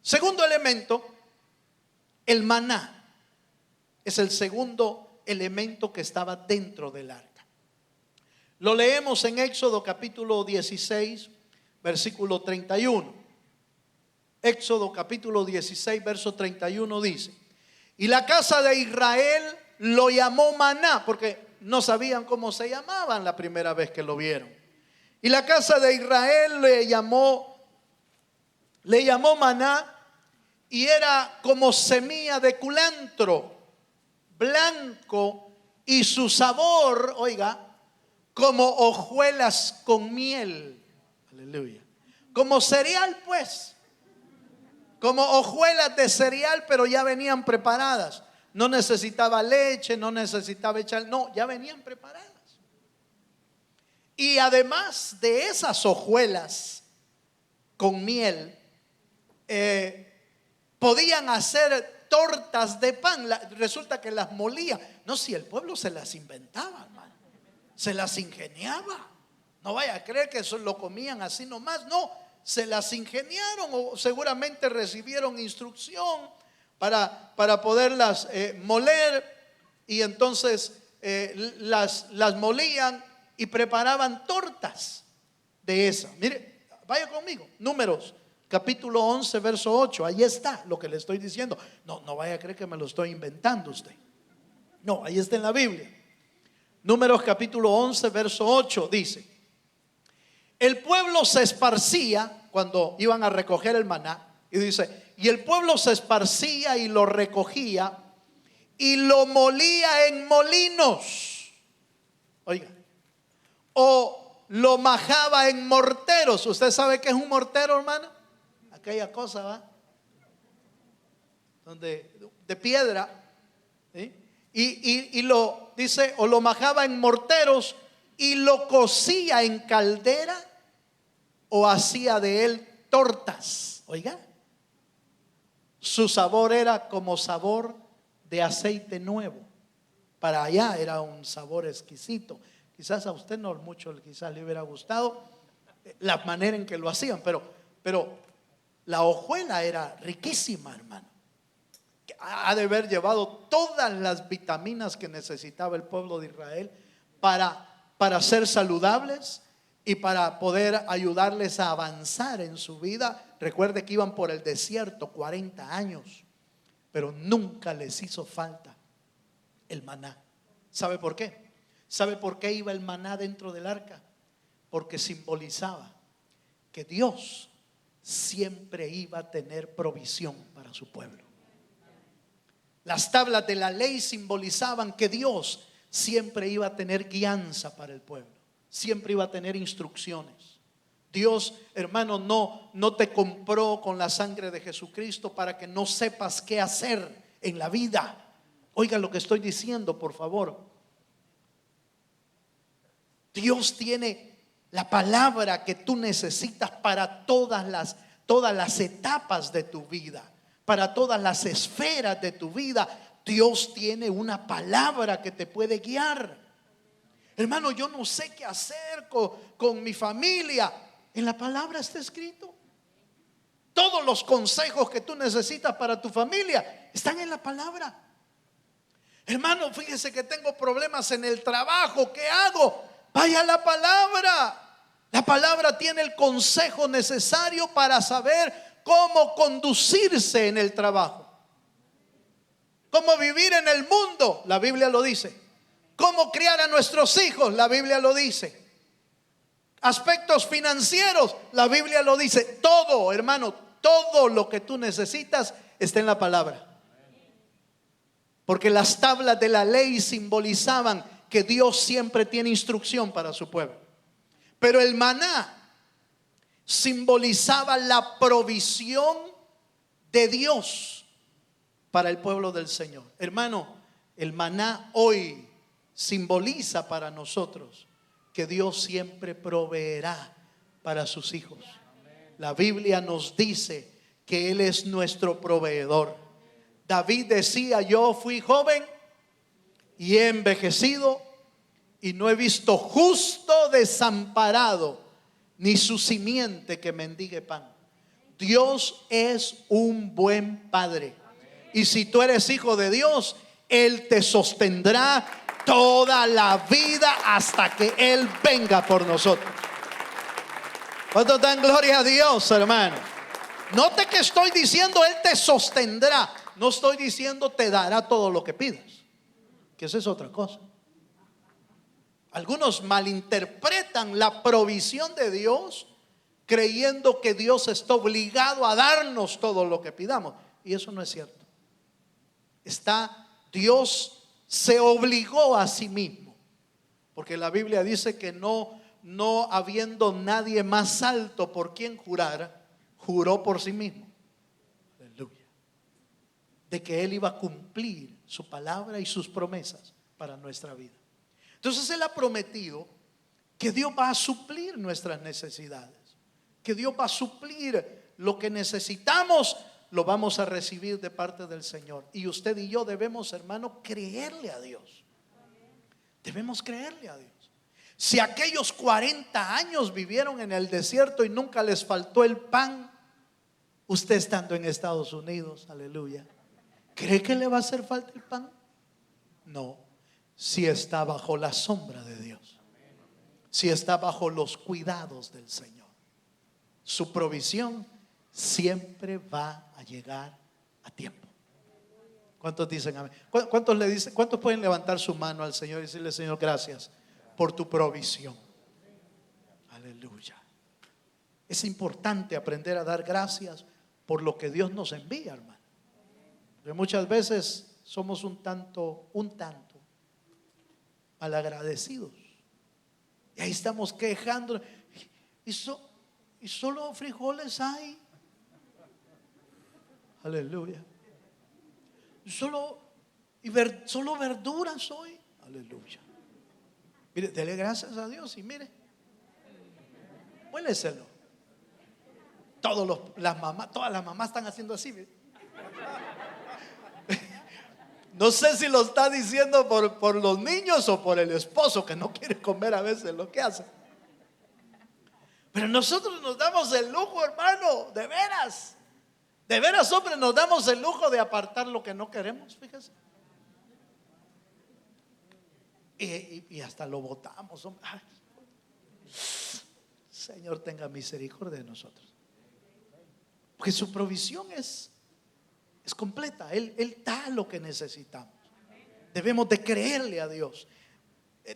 Segundo elemento, el maná. Es el segundo elemento que estaba dentro del arca. Lo leemos en Éxodo capítulo 16, versículo 31. Éxodo capítulo 16, verso 31 dice: y la casa de Israel lo llamó maná, porque no sabían cómo se llamaban la primera vez que lo vieron. Y la casa de Israel le llamó maná, y era como semilla de culantro, blanco, y su sabor, oiga, como hojuelas con miel. Aleluya. Como cereal, pues, como hojuelas de cereal, pero ya venían preparadas. No necesitaba leche, no necesitaba echar, no, ya venían preparadas. Y además de esas hojuelas con miel, podían hacer tortas de pan. Resulta que las molían. No, si el pueblo se las inventaba, hermano, se las ingeniaba. No vaya a creer que eso lo comían así nomás. No, se las ingeniaron, o seguramente recibieron instrucción para poderlas moler. Y entonces las molían y preparaban tortas de esas. Mire, vaya conmigo, Números capítulo 11, verso 8. Ahí está lo que le estoy diciendo. No vaya a creer que me lo estoy inventando usted. No, ahí está en la Biblia. Números capítulo 11, verso 8 dice: el pueblo se esparcía cuando iban a recoger el maná. Y dice: y el pueblo se esparcía y lo recogía y lo molía en molinos. Oiga. O lo majaba en morteros. ¿Usted sabe qué es un mortero, hermano? Aquella cosa, ¿va? De piedra, ¿sí? Y lo dice, o lo majaba en morteros y lo cocía en caldera, o hacía de él tortas. Oiga, su sabor era como sabor de aceite nuevo. Para allá era un sabor exquisito. Quizás a usted no mucho, quizás le hubiera gustado la manera en que lo hacían, pero la hojuela era riquísima, hermano. Ha de haber llevado todas las vitaminas que necesitaba el pueblo de Israel para ser saludables y para poder ayudarles a avanzar en su vida. Recuerde que iban por el desierto 40 años, pero nunca les hizo falta el maná. ¿Sabe por qué? ¿Sabe por qué iba el maná dentro del arca? Porque simbolizaba que Dios siempre iba a tener provisión para su pueblo. Las tablas de la ley simbolizaban que Dios siempre iba a tener guianza para el pueblo, siempre iba a tener instrucciones. Dios, hermano, no te compró con la sangre de Jesucristo para que no sepas qué hacer en la vida. Oiga lo que estoy diciendo, por favor. Dios tiene la palabra que tú necesitas para todas las etapas de tu vida, para todas las esferas de tu vida. Dios tiene una palabra que te puede guiar. Hermano, yo no sé qué hacer con mi familia. En la palabra está escrito. Todos los consejos que tú necesitas para tu familia están en la palabra. Hermano, fíjese que tengo problemas en el trabajo. ¿Qué hago? Vaya a la palabra. La palabra tiene el consejo necesario para saber cómo conducirse en el trabajo, cómo vivir en el mundo. La Biblia lo dice. Cómo criar a nuestros hijos. La Biblia lo dice. Aspectos financieros, la Biblia lo dice. Todo, hermano, todo lo que tú necesitas está en la palabra. Porque las tablas de la ley simbolizaban que Dios siempre tiene instrucción para su pueblo. Pero el maná simbolizaba la provisión de Dios para el pueblo del Señor. Hermano, el maná hoy simboliza para nosotros que Dios siempre proveerá para sus hijos. La Biblia nos dice que Él es nuestro proveedor. David decía: yo fui joven y he envejecido y no he visto justo desamparado, ni su simiente que mendigue pan. Dios es un buen padre. Y si tú eres hijo de Dios, Él te sostendrá toda la vida hasta que Él venga por nosotros. ¿Cuántos dan gloria a Dios, hermano? Note que estoy diciendo Él te sostendrá. No estoy diciendo te dará todo lo que pidas, que esa es otra cosa. Algunos malinterpretan la provisión de Dios creyendo que Dios está obligado a darnos todo lo que pidamos, y eso no es cierto. Dios se obligó a sí mismo, porque la Biblia dice que no habiendo nadie más alto por quien jurar, juró por sí mismo. Aleluya. De que Él iba a cumplir su palabra y sus promesas para nuestra vida. Entonces Él ha prometido que Dios va a suplir nuestras necesidades, que Dios va a suplir lo que necesitamos. Lo vamos a recibir de parte del Señor. Y usted y yo debemos, hermano, creerle a Dios. Debemos creerle a Dios. Si aquellos 40 años vivieron en el desierto y nunca les faltó el pan, usted estando en Estados Unidos, aleluya, ¿cree que le va a hacer falta el pan? No, si está bajo la sombra de Dios, si está bajo los cuidados del Señor, su provisión siempre va a llegar a tiempo. ¿Cuántos dicen amén? ¿Cuántos le dicen? ¿Cuántos pueden levantar su mano al Señor y decirle: Señor, gracias por tu provisión? Aleluya. Es importante aprender a dar gracias por lo que Dios nos envía, hermano. Porque muchas veces somos un tanto malagradecidos. Y ahí estamos quejando. Y solo frijoles hay. Aleluya. Solo verduras hoy. Aleluya. Mire, dele gracias a Dios y mire, huéleselo. Todas las mamás están haciendo así. Mire. No sé si lo está diciendo por los niños o por el esposo que no quiere comer a veces lo que hace. Pero nosotros nos damos el lujo, hermano, de veras, hombre, nos damos el lujo de apartar lo que no queremos, fíjese. Y hasta lo botamos, hombre. Ay, Señor, tenga misericordia de nosotros. Porque su provisión es completa. Él da lo que necesitamos. Debemos de creerle a Dios.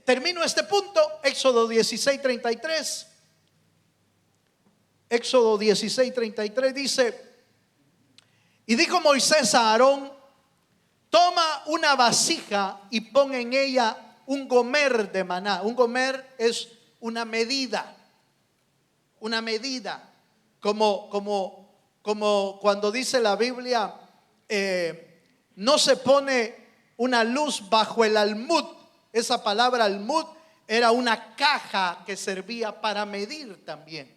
Termino este punto. Éxodo 16:33. Éxodo 16:33 dice: y dijo Moisés a Aarón: toma una vasija y pon en ella un gomer de maná. Un gomer es una medida, como cuando dice la Biblia, no se pone una luz bajo el almud. Esa palabra almud era una caja que servía para medir también.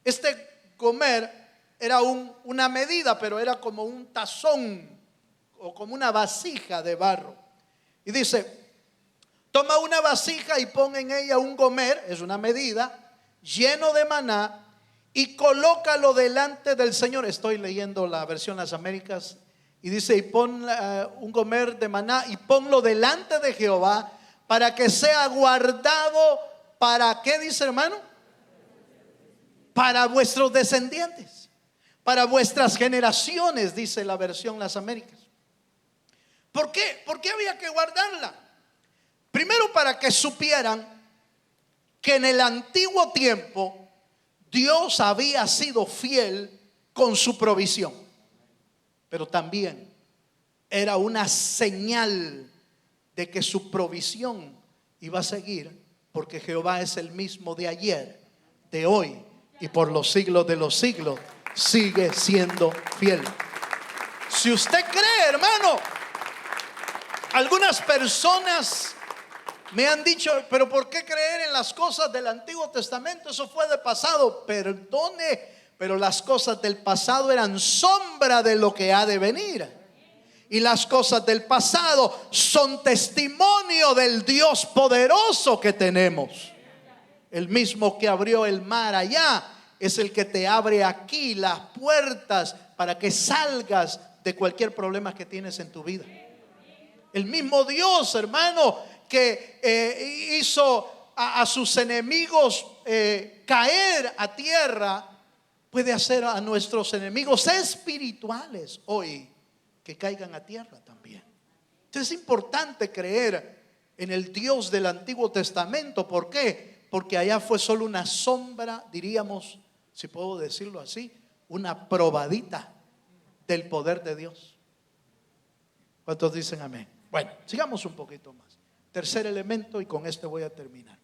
Este gomer era una medida, pero era como un tazón o como una vasija de barro. Y dice, toma una vasija y pon en ella un gomer, es una medida, lleno de maná, y colócalo delante del Señor. Estoy leyendo la versión Las Américas. Y dice, y pon un gomer de maná y ponlo delante de Jehová para que sea guardado. ¿Para qué dice, hermano? Para vuestros descendientes, para vuestras generaciones, dice la versión Las Américas. ¿Por qué? ¿Por qué había que guardarla? Primero, para que supieran que en el antiguo tiempo Dios había sido fiel con su provisión, pero también era una señal de que su provisión iba a seguir, porque Jehová es el mismo de ayer, de hoy y por los siglos de los siglos. Sigue siendo fiel. Si usted cree, hermano, algunas personas me han dicho, pero ¿por qué creer en las cosas del Antiguo Testamento? Eso fue de pasado. Perdone, pero las cosas del pasado eran sombra de lo que ha de venir. Y las cosas del pasado son testimonio del Dios poderoso que tenemos. El mismo que abrió el mar allá es el que te abre aquí las puertas para que salgas de cualquier problema que tienes en tu vida. El mismo Dios, hermano, que hizo a sus enemigos caer a tierra, puede hacer a nuestros enemigos espirituales hoy que caigan a tierra también. Entonces es importante creer en el Dios del Antiguo Testamento. ¿Por qué? Porque allá fue solo una sombra, diríamos, si puedo decirlo así, una probadita del poder de Dios. ¿Cuántos dicen amén? Bueno, sigamos un poquito más. Tercer elemento, y con este voy a terminar.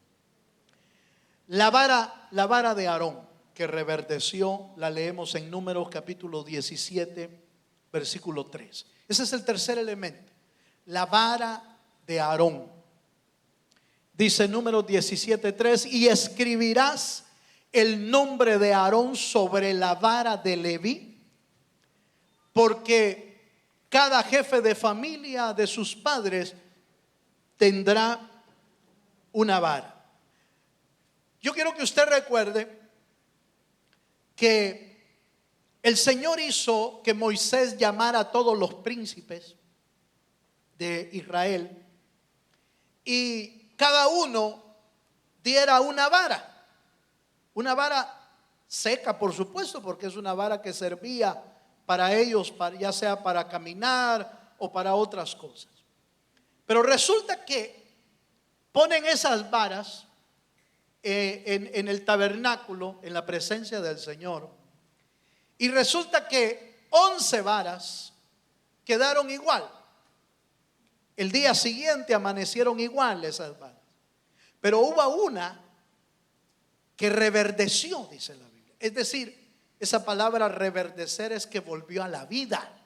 La vara de Aarón que reverdeció, la leemos en Números capítulo 17, versículo 3. Ese es el tercer elemento, la vara de Aarón. Dice Números 17:3, y escribirás el nombre de Aarón sobre la vara de Leví, porque cada jefe de familia de sus padres tendrá una vara. Yo quiero que usted recuerde que el Señor hizo que Moisés llamara a todos los príncipes de Israel y cada uno diera una vara seca, por supuesto, porque es una vara que servía para ellos, ya sea para caminar o para otras cosas. Pero resulta que ponen esas varas en el tabernáculo, en la presencia del Señor, y resulta que 11 varas quedaron igual. El día siguiente amanecieron igual esas varas, pero hubo una que reverdeció, dice la Biblia. Es decir, esa palabra reverdecer es que volvió a la vida.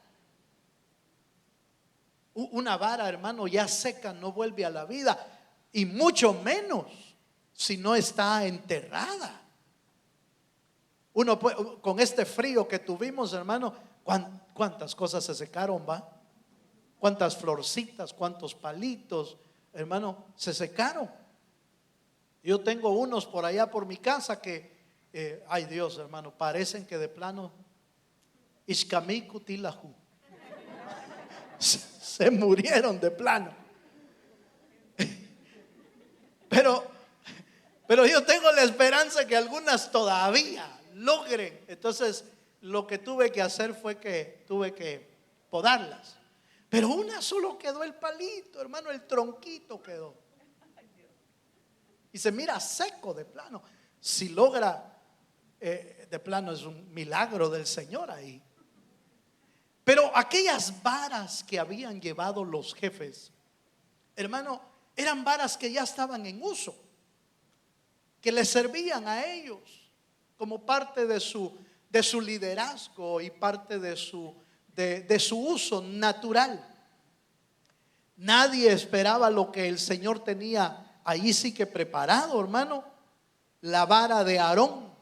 Una vara, hermano, ya seca no vuelve a la vida, y mucho menos si no está enterrada. Uno puede, con este frío que tuvimos, hermano, cuántas cosas se secaron, ¿va? Cuántas florcitas, cuántos palitos, hermano, se secaron. Yo tengo unos por allá por mi casa que ay Dios, hermano, parecen que de plano Ishkamiku Tilahu se murieron de plano. Pero yo tengo la esperanza que algunas todavía logren. Entonces lo que tuve que hacer fue que tuve que podarlas. Pero una solo quedó el palito, hermano, el tronquito quedó. Y se mira seco de plano. Si logra de plano, es un milagro del Señor ahí. Pero aquellas varas que habían llevado los jefes, hermano, eran varas que ya estaban en uso, que les servían a ellos como parte de su liderazgo y parte de su uso natural. Nadie esperaba lo que el Señor tenía allí sí que preparado, hermano. La vara de Aarón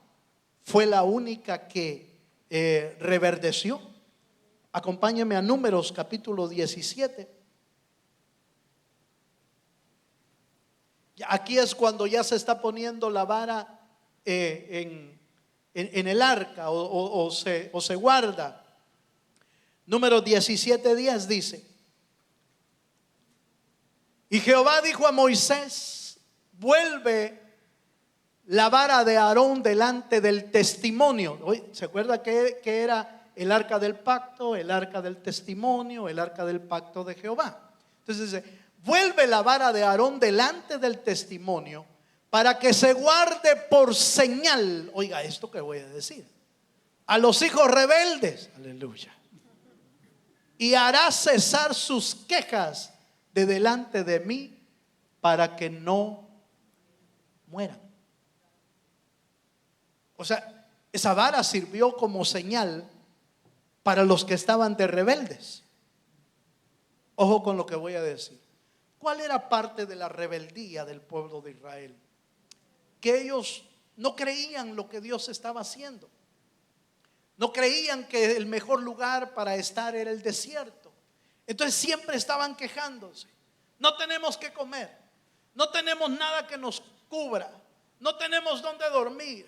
fue la única que reverdeció. Acompáñeme a Números capítulo 17. Aquí es cuando ya se está poniendo la vara en el arca o se guarda. Números 17:10 dice: y Jehová dijo a Moisés: vuelve la vara de Aarón delante del testimonio. ¿Se acuerda que era el arca del pacto, el arca del testimonio, el arca del pacto de Jehová? Entonces dice: vuelve la vara de Aarón delante del testimonio, para que se guarde por señal. Oiga esto que voy a decir: a los hijos rebeldes, aleluya, y hará cesar sus quejas de delante de mí, para que no mueran. O sea, esa vara sirvió como señal para los que estaban de rebeldes. Ojo con lo que voy a decir. ¿Cuál era parte de la rebeldía del pueblo de Israel? Que ellos no creían lo que Dios estaba haciendo. No creían que el mejor lugar para estar era el desierto. Entonces siempre estaban quejándose: no tenemos que comer, no tenemos nada que nos cubra, no tenemos dónde dormir,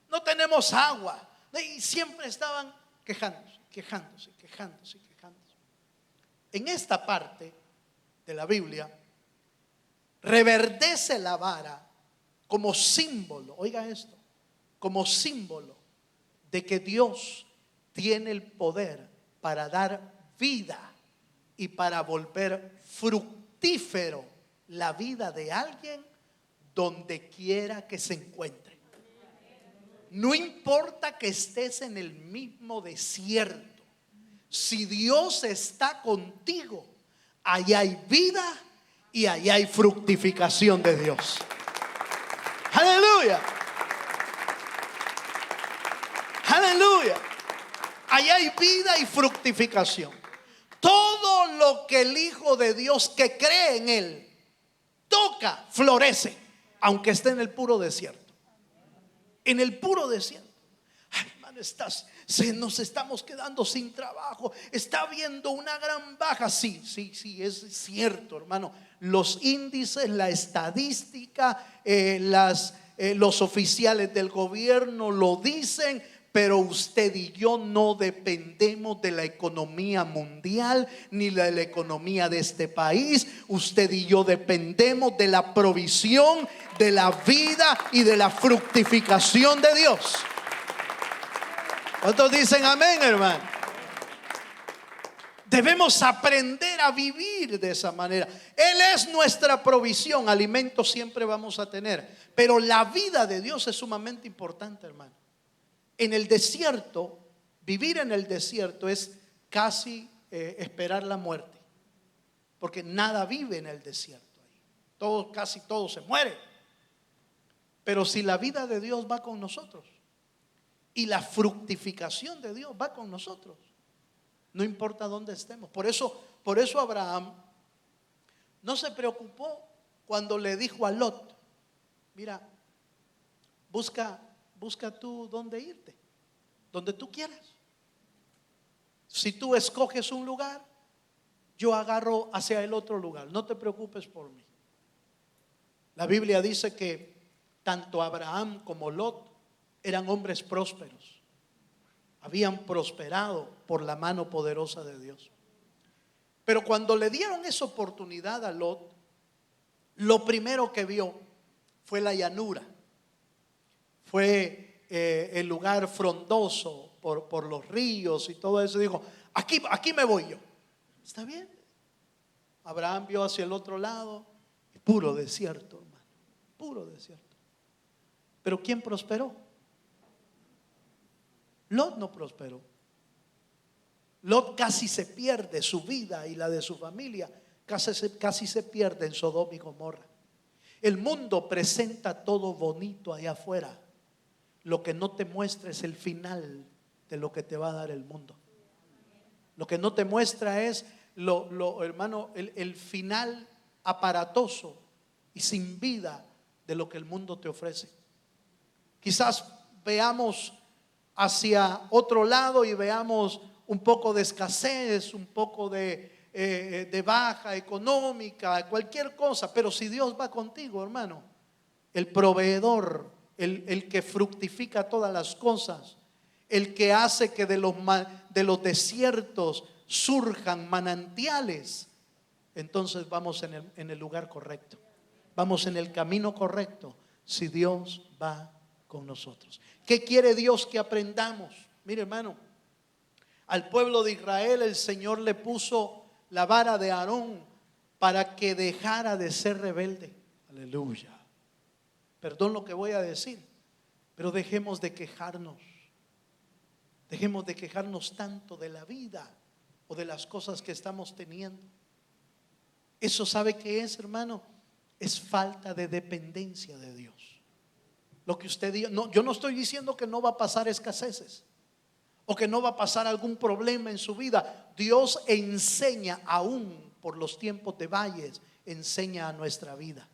no tenemos agua. Y siempre estaban quejándose. En esta parte de la Biblia reverdece la vara como símbolo, oiga esto, como símbolo de que Dios tiene el poder para dar vida y para volver fructífero la vida de alguien donde quiera que se encuentre. No importa que estés en el mismo desierto, si Dios está contigo, allá hay vida y allá hay fructificación de Dios. Aleluya. Aleluya. Allá hay vida y fructificación. Todo lo que el Hijo de Dios que cree en Él toca, florece, aunque esté en el puro desierto. En el puro desierto. Ay, hermano, nos estamos quedando sin trabajo. Está habiendo una gran baja. Sí, es cierto, hermano. Los índices, la estadística, los oficiales del gobierno lo dicen. Pero usted y yo no dependemos de la economía mundial ni de la economía de este país. Usted y yo dependemos de la provisión, de la vida y de la fructificación de Dios. ¿Cuántos dicen amén, hermano? Debemos aprender a vivir de esa manera. Él es nuestra provisión. Alimentos siempre vamos a tener, pero la vida de Dios es sumamente importante, hermano. En el desierto, vivir en el desierto es casi esperar la muerte, porque nada vive en el desierto ahí. Casi todo se muere. Pero si la vida de Dios va con nosotros y la fructificación de Dios va con nosotros, no importa dónde estemos. Por eso Abraham no se preocupó cuando le dijo a Lot: mira, busca tú dónde irte, donde tú quieras. Si tú escoges un lugar, yo agarro hacia el otro lugar. No te preocupes por mí. La Biblia dice que tanto Abraham como Lot eran hombres prósperos. Habían prosperado por la mano poderosa de Dios. Pero cuando le dieron esa oportunidad a Lot, lo primero que vio fue la llanura. Fue el lugar frondoso por los ríos y todo eso. Dijo: aquí me voy yo. Está bien. Abraham vio hacia el otro lado, puro desierto, hermano, puro desierto. Pero ¿quién prosperó? Lot no prosperó. Lot casi se pierde su vida y la de su familia, casi se pierde en Sodoma y Gomorra. El mundo presenta todo bonito allá afuera. Lo que no te muestra es el final de lo que te va a dar el mundo. Lo que no te muestra es hermano, el final aparatoso y sin vida de lo que el mundo te ofrece. Quizás veamos hacia otro lado y veamos un poco de escasez, un poco de baja económica, cualquier cosa. Pero si Dios va contigo, hermano, el proveedor, el que fructifica todas las cosas, el que hace que de los desiertos surjan manantiales, entonces vamos en el lugar correcto, vamos en el camino correcto si Dios va con nosotros. ¿Qué quiere Dios que aprendamos? Mire, hermano, al pueblo de Israel el Señor le puso la vara de Aarón para que dejara de ser rebelde. Aleluya. Perdón lo que voy a decir, pero dejemos de quejarnos. Dejemos de quejarnos tanto de la vida o de las cosas que estamos teniendo. Eso, ¿sabe qué es, hermano? Es falta de dependencia de Dios. Lo que usted diga, no, yo no estoy diciendo que no va a pasar escaseces o que no va a pasar algún problema en su vida. Dios enseña, aún por los tiempos de valles, enseña a nuestra vida.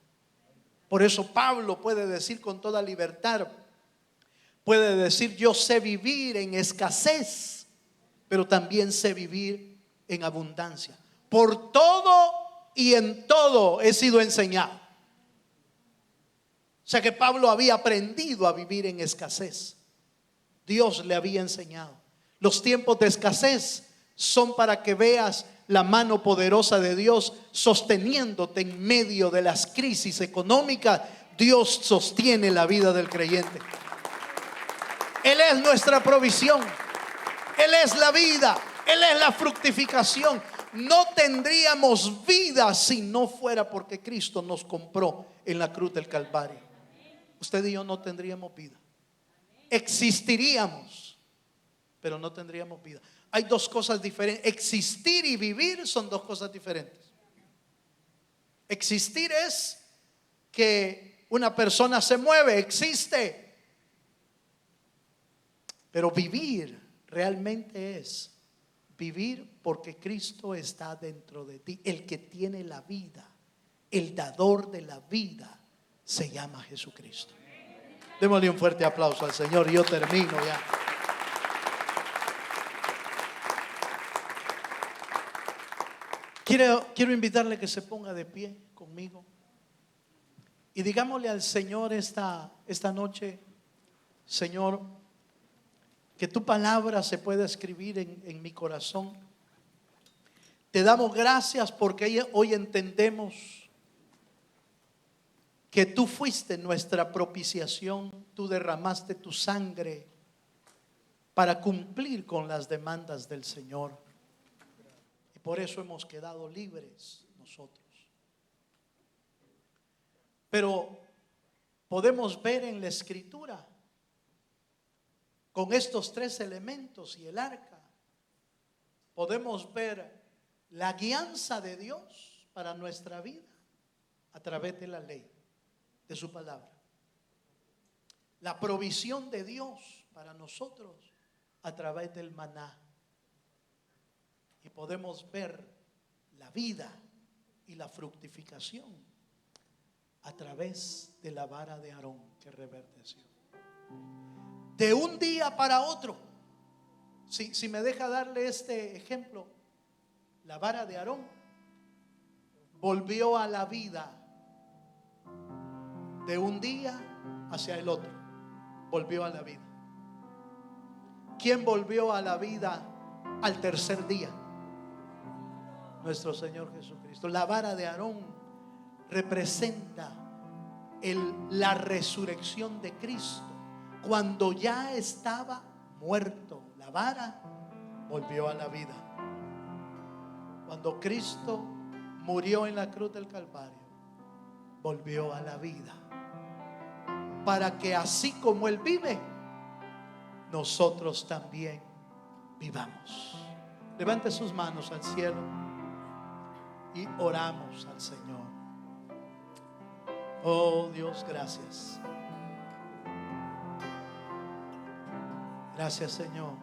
Por eso Pablo puede decir con toda libertad, puede decir: yo sé vivir en escasez, pero también sé vivir en abundancia. Por todo y en todo he sido enseñado. O sea que Pablo había aprendido a vivir en escasez. Dios le había enseñado. Los tiempos de escasez son para que veas la mano poderosa de Dios sosteniéndote en medio de las crisis económicas. Dios sostiene la vida del creyente. Él es nuestra provisión, Él es la vida, Él es la fructificación. No tendríamos vida si no fuera porque Cristo nos compró en la cruz del Calvario. Usted y yo no tendríamos vida. Existiríamos, pero no tendríamos vida. Hay dos cosas diferentes. Existir y vivir son dos cosas diferentes. Existir es que una persona se mueve, existe. Pero vivir realmente es vivir porque Cristo está dentro de ti. El que tiene la vida, el dador de la vida, se llama Jesucristo. Démosle un fuerte aplauso al Señor. Yo termino ya. Quiero invitarle que se ponga de pie conmigo y digámosle al Señor esta noche: Señor, que tu palabra se pueda escribir en mi corazón. Te damos gracias porque hoy entendemos que tú fuiste nuestra propiciación. Tú derramaste tu sangre para cumplir con las demandas del Señor. Y por eso hemos quedado libres nosotros. Pero podemos ver en la Escritura, con estos tres elementos y el arca, podemos ver la guianza de Dios para nuestra vida a través de la ley, de su palabra. La provisión de Dios para nosotros a través del maná. Y podemos ver la vida y la fructificación a través de la vara de Aarón que reverdeció. De un día para otro, si me deja darle este ejemplo, la vara de Aarón volvió a la vida de un día hacia el otro. Volvió a la vida. ¿Quién volvió a la vida al tercer día? Nuestro Señor Jesucristo. La vara de Aarón representa la resurrección de Cristo. Cuando ya estaba muerto, la vara volvió a la vida. Cuando Cristo murió en la cruz del Calvario, volvió a la vida, para que así como Él vive, nosotros también vivamos. Levante sus manos al cielo y oramos al Señor. Oh Dios, gracias. Gracias, Señor.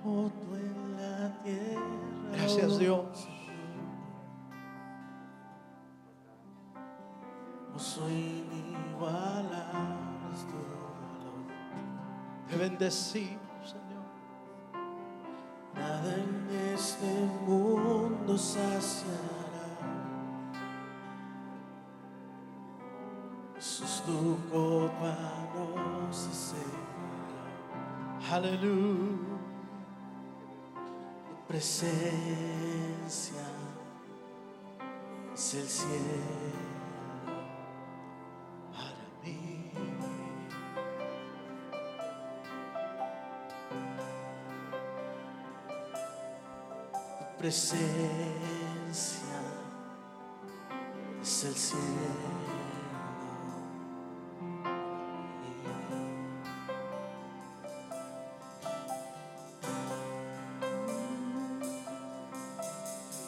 Todo en la tierra. Gracias, Dios. No soy inigualables tu valor. Te bendecimos, Señor. Nada en este mundo saciará. Jesús, tu copa no se secará. Aleluya. Tu presencia es el cielo para mí. Tu presencia es el cielo.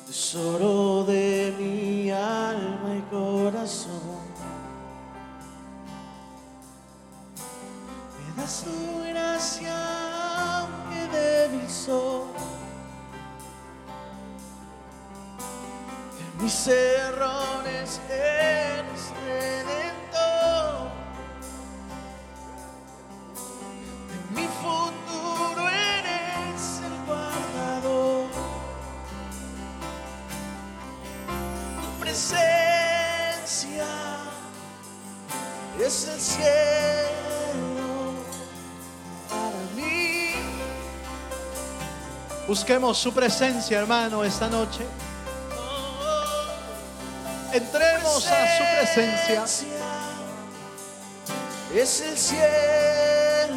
Tesoro de mi alma y corazón, me das tu gracia aunque débil soy. De mis errores eres redentor, de mi futuro eres el guardador. Presencia es el cielo para mí. Busquemos su presencia, hermano, esta noche. Entremos a su presencia. Es el cielo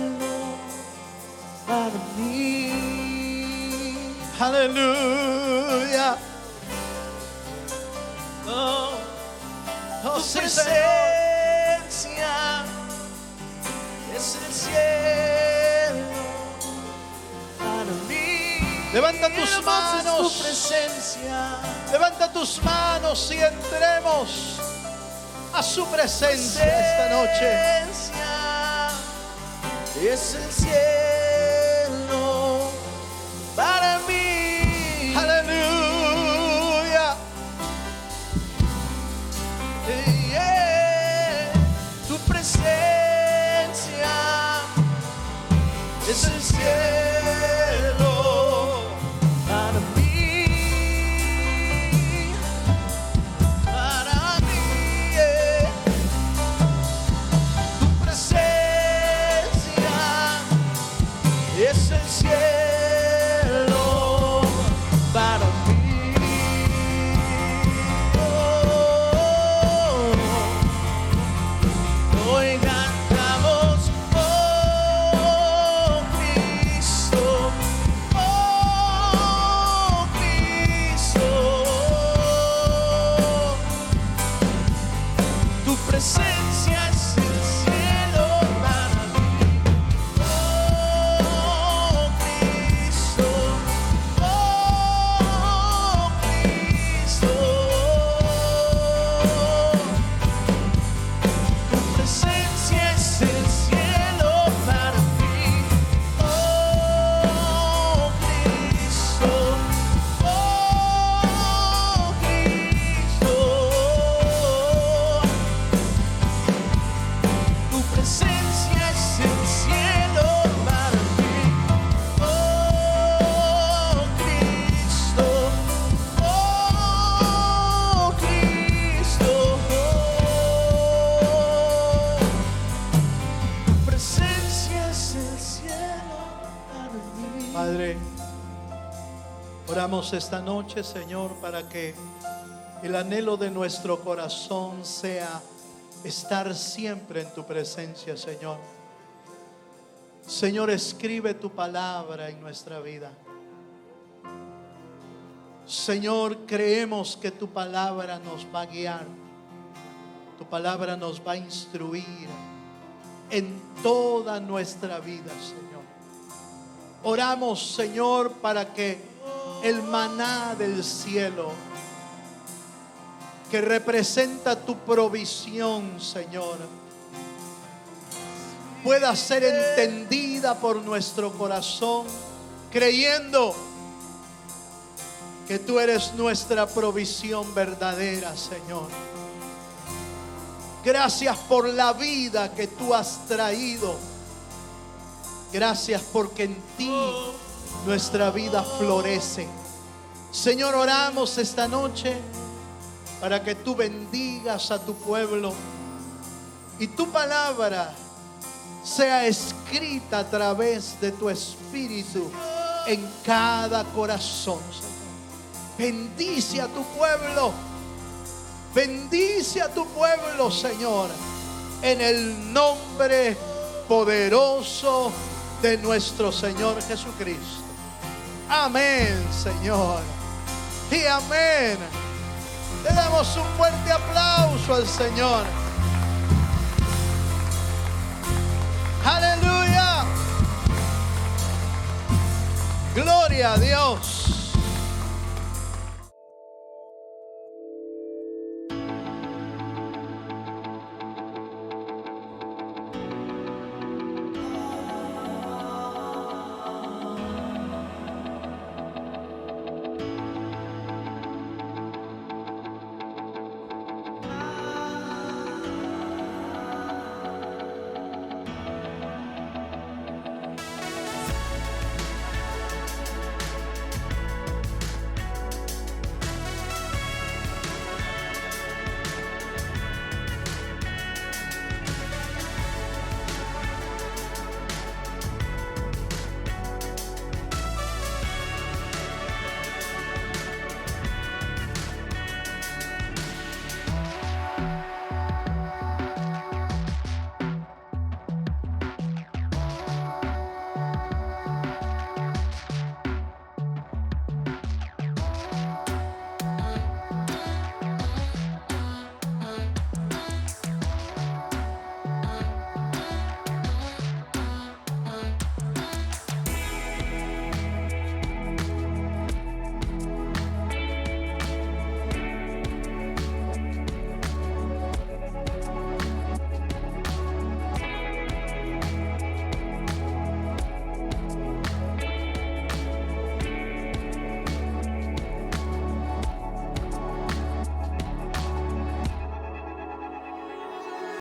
para mí. Aleluya. Oh, Oh, tu sí, presencia es el cielo para mí. Levanta tus manos. Tu presencia Levanta tus manos y entremos a su presencia esta noche. Es el cielo para mí. Aleluya. Tu presencia es el cielo para mí, para mí. Tu presencia es el cielo para mí. Hoy cantamos, oh Cristo, tu presencia es el cielo para mí. Oh Cristo, tu presencia es el cielo para mí. Oh Cristo, tu presencia es el cielo para mí. Oh Cristo, tu presencia es el cielo para mí. Padre, oramos esta noche, Señor, para que el anhelo de nuestro corazón sea estar siempre en tu presencia, Señor. Señor, escribe tu palabra en nuestra vida. Señor, creemos que tu palabra nos va a guiar. Tu palabra nos va a instruir en toda nuestra vida, Señor. Oramos, Señor, para que el maná del cielo, que representa tu provisión, Señor, pueda ser entendida por nuestro corazón, creyendo que tú eres nuestra provisión verdadera, Señor. Gracias por la vida que tú has traído. Gracias porque en ti nuestra vida florece. Señor, oramos esta noche para que tú bendigas a tu pueblo y tu palabra sea escrita a través de tu Espíritu en cada corazón, Señor. Bendice a tu pueblo. Bendice a tu pueblo, Señor, en el nombre poderoso de nuestro Señor Jesucristo. Amén, Señor. Y amén. Le damos un fuerte aplauso al Señor. Aleluya. Gloria a Dios.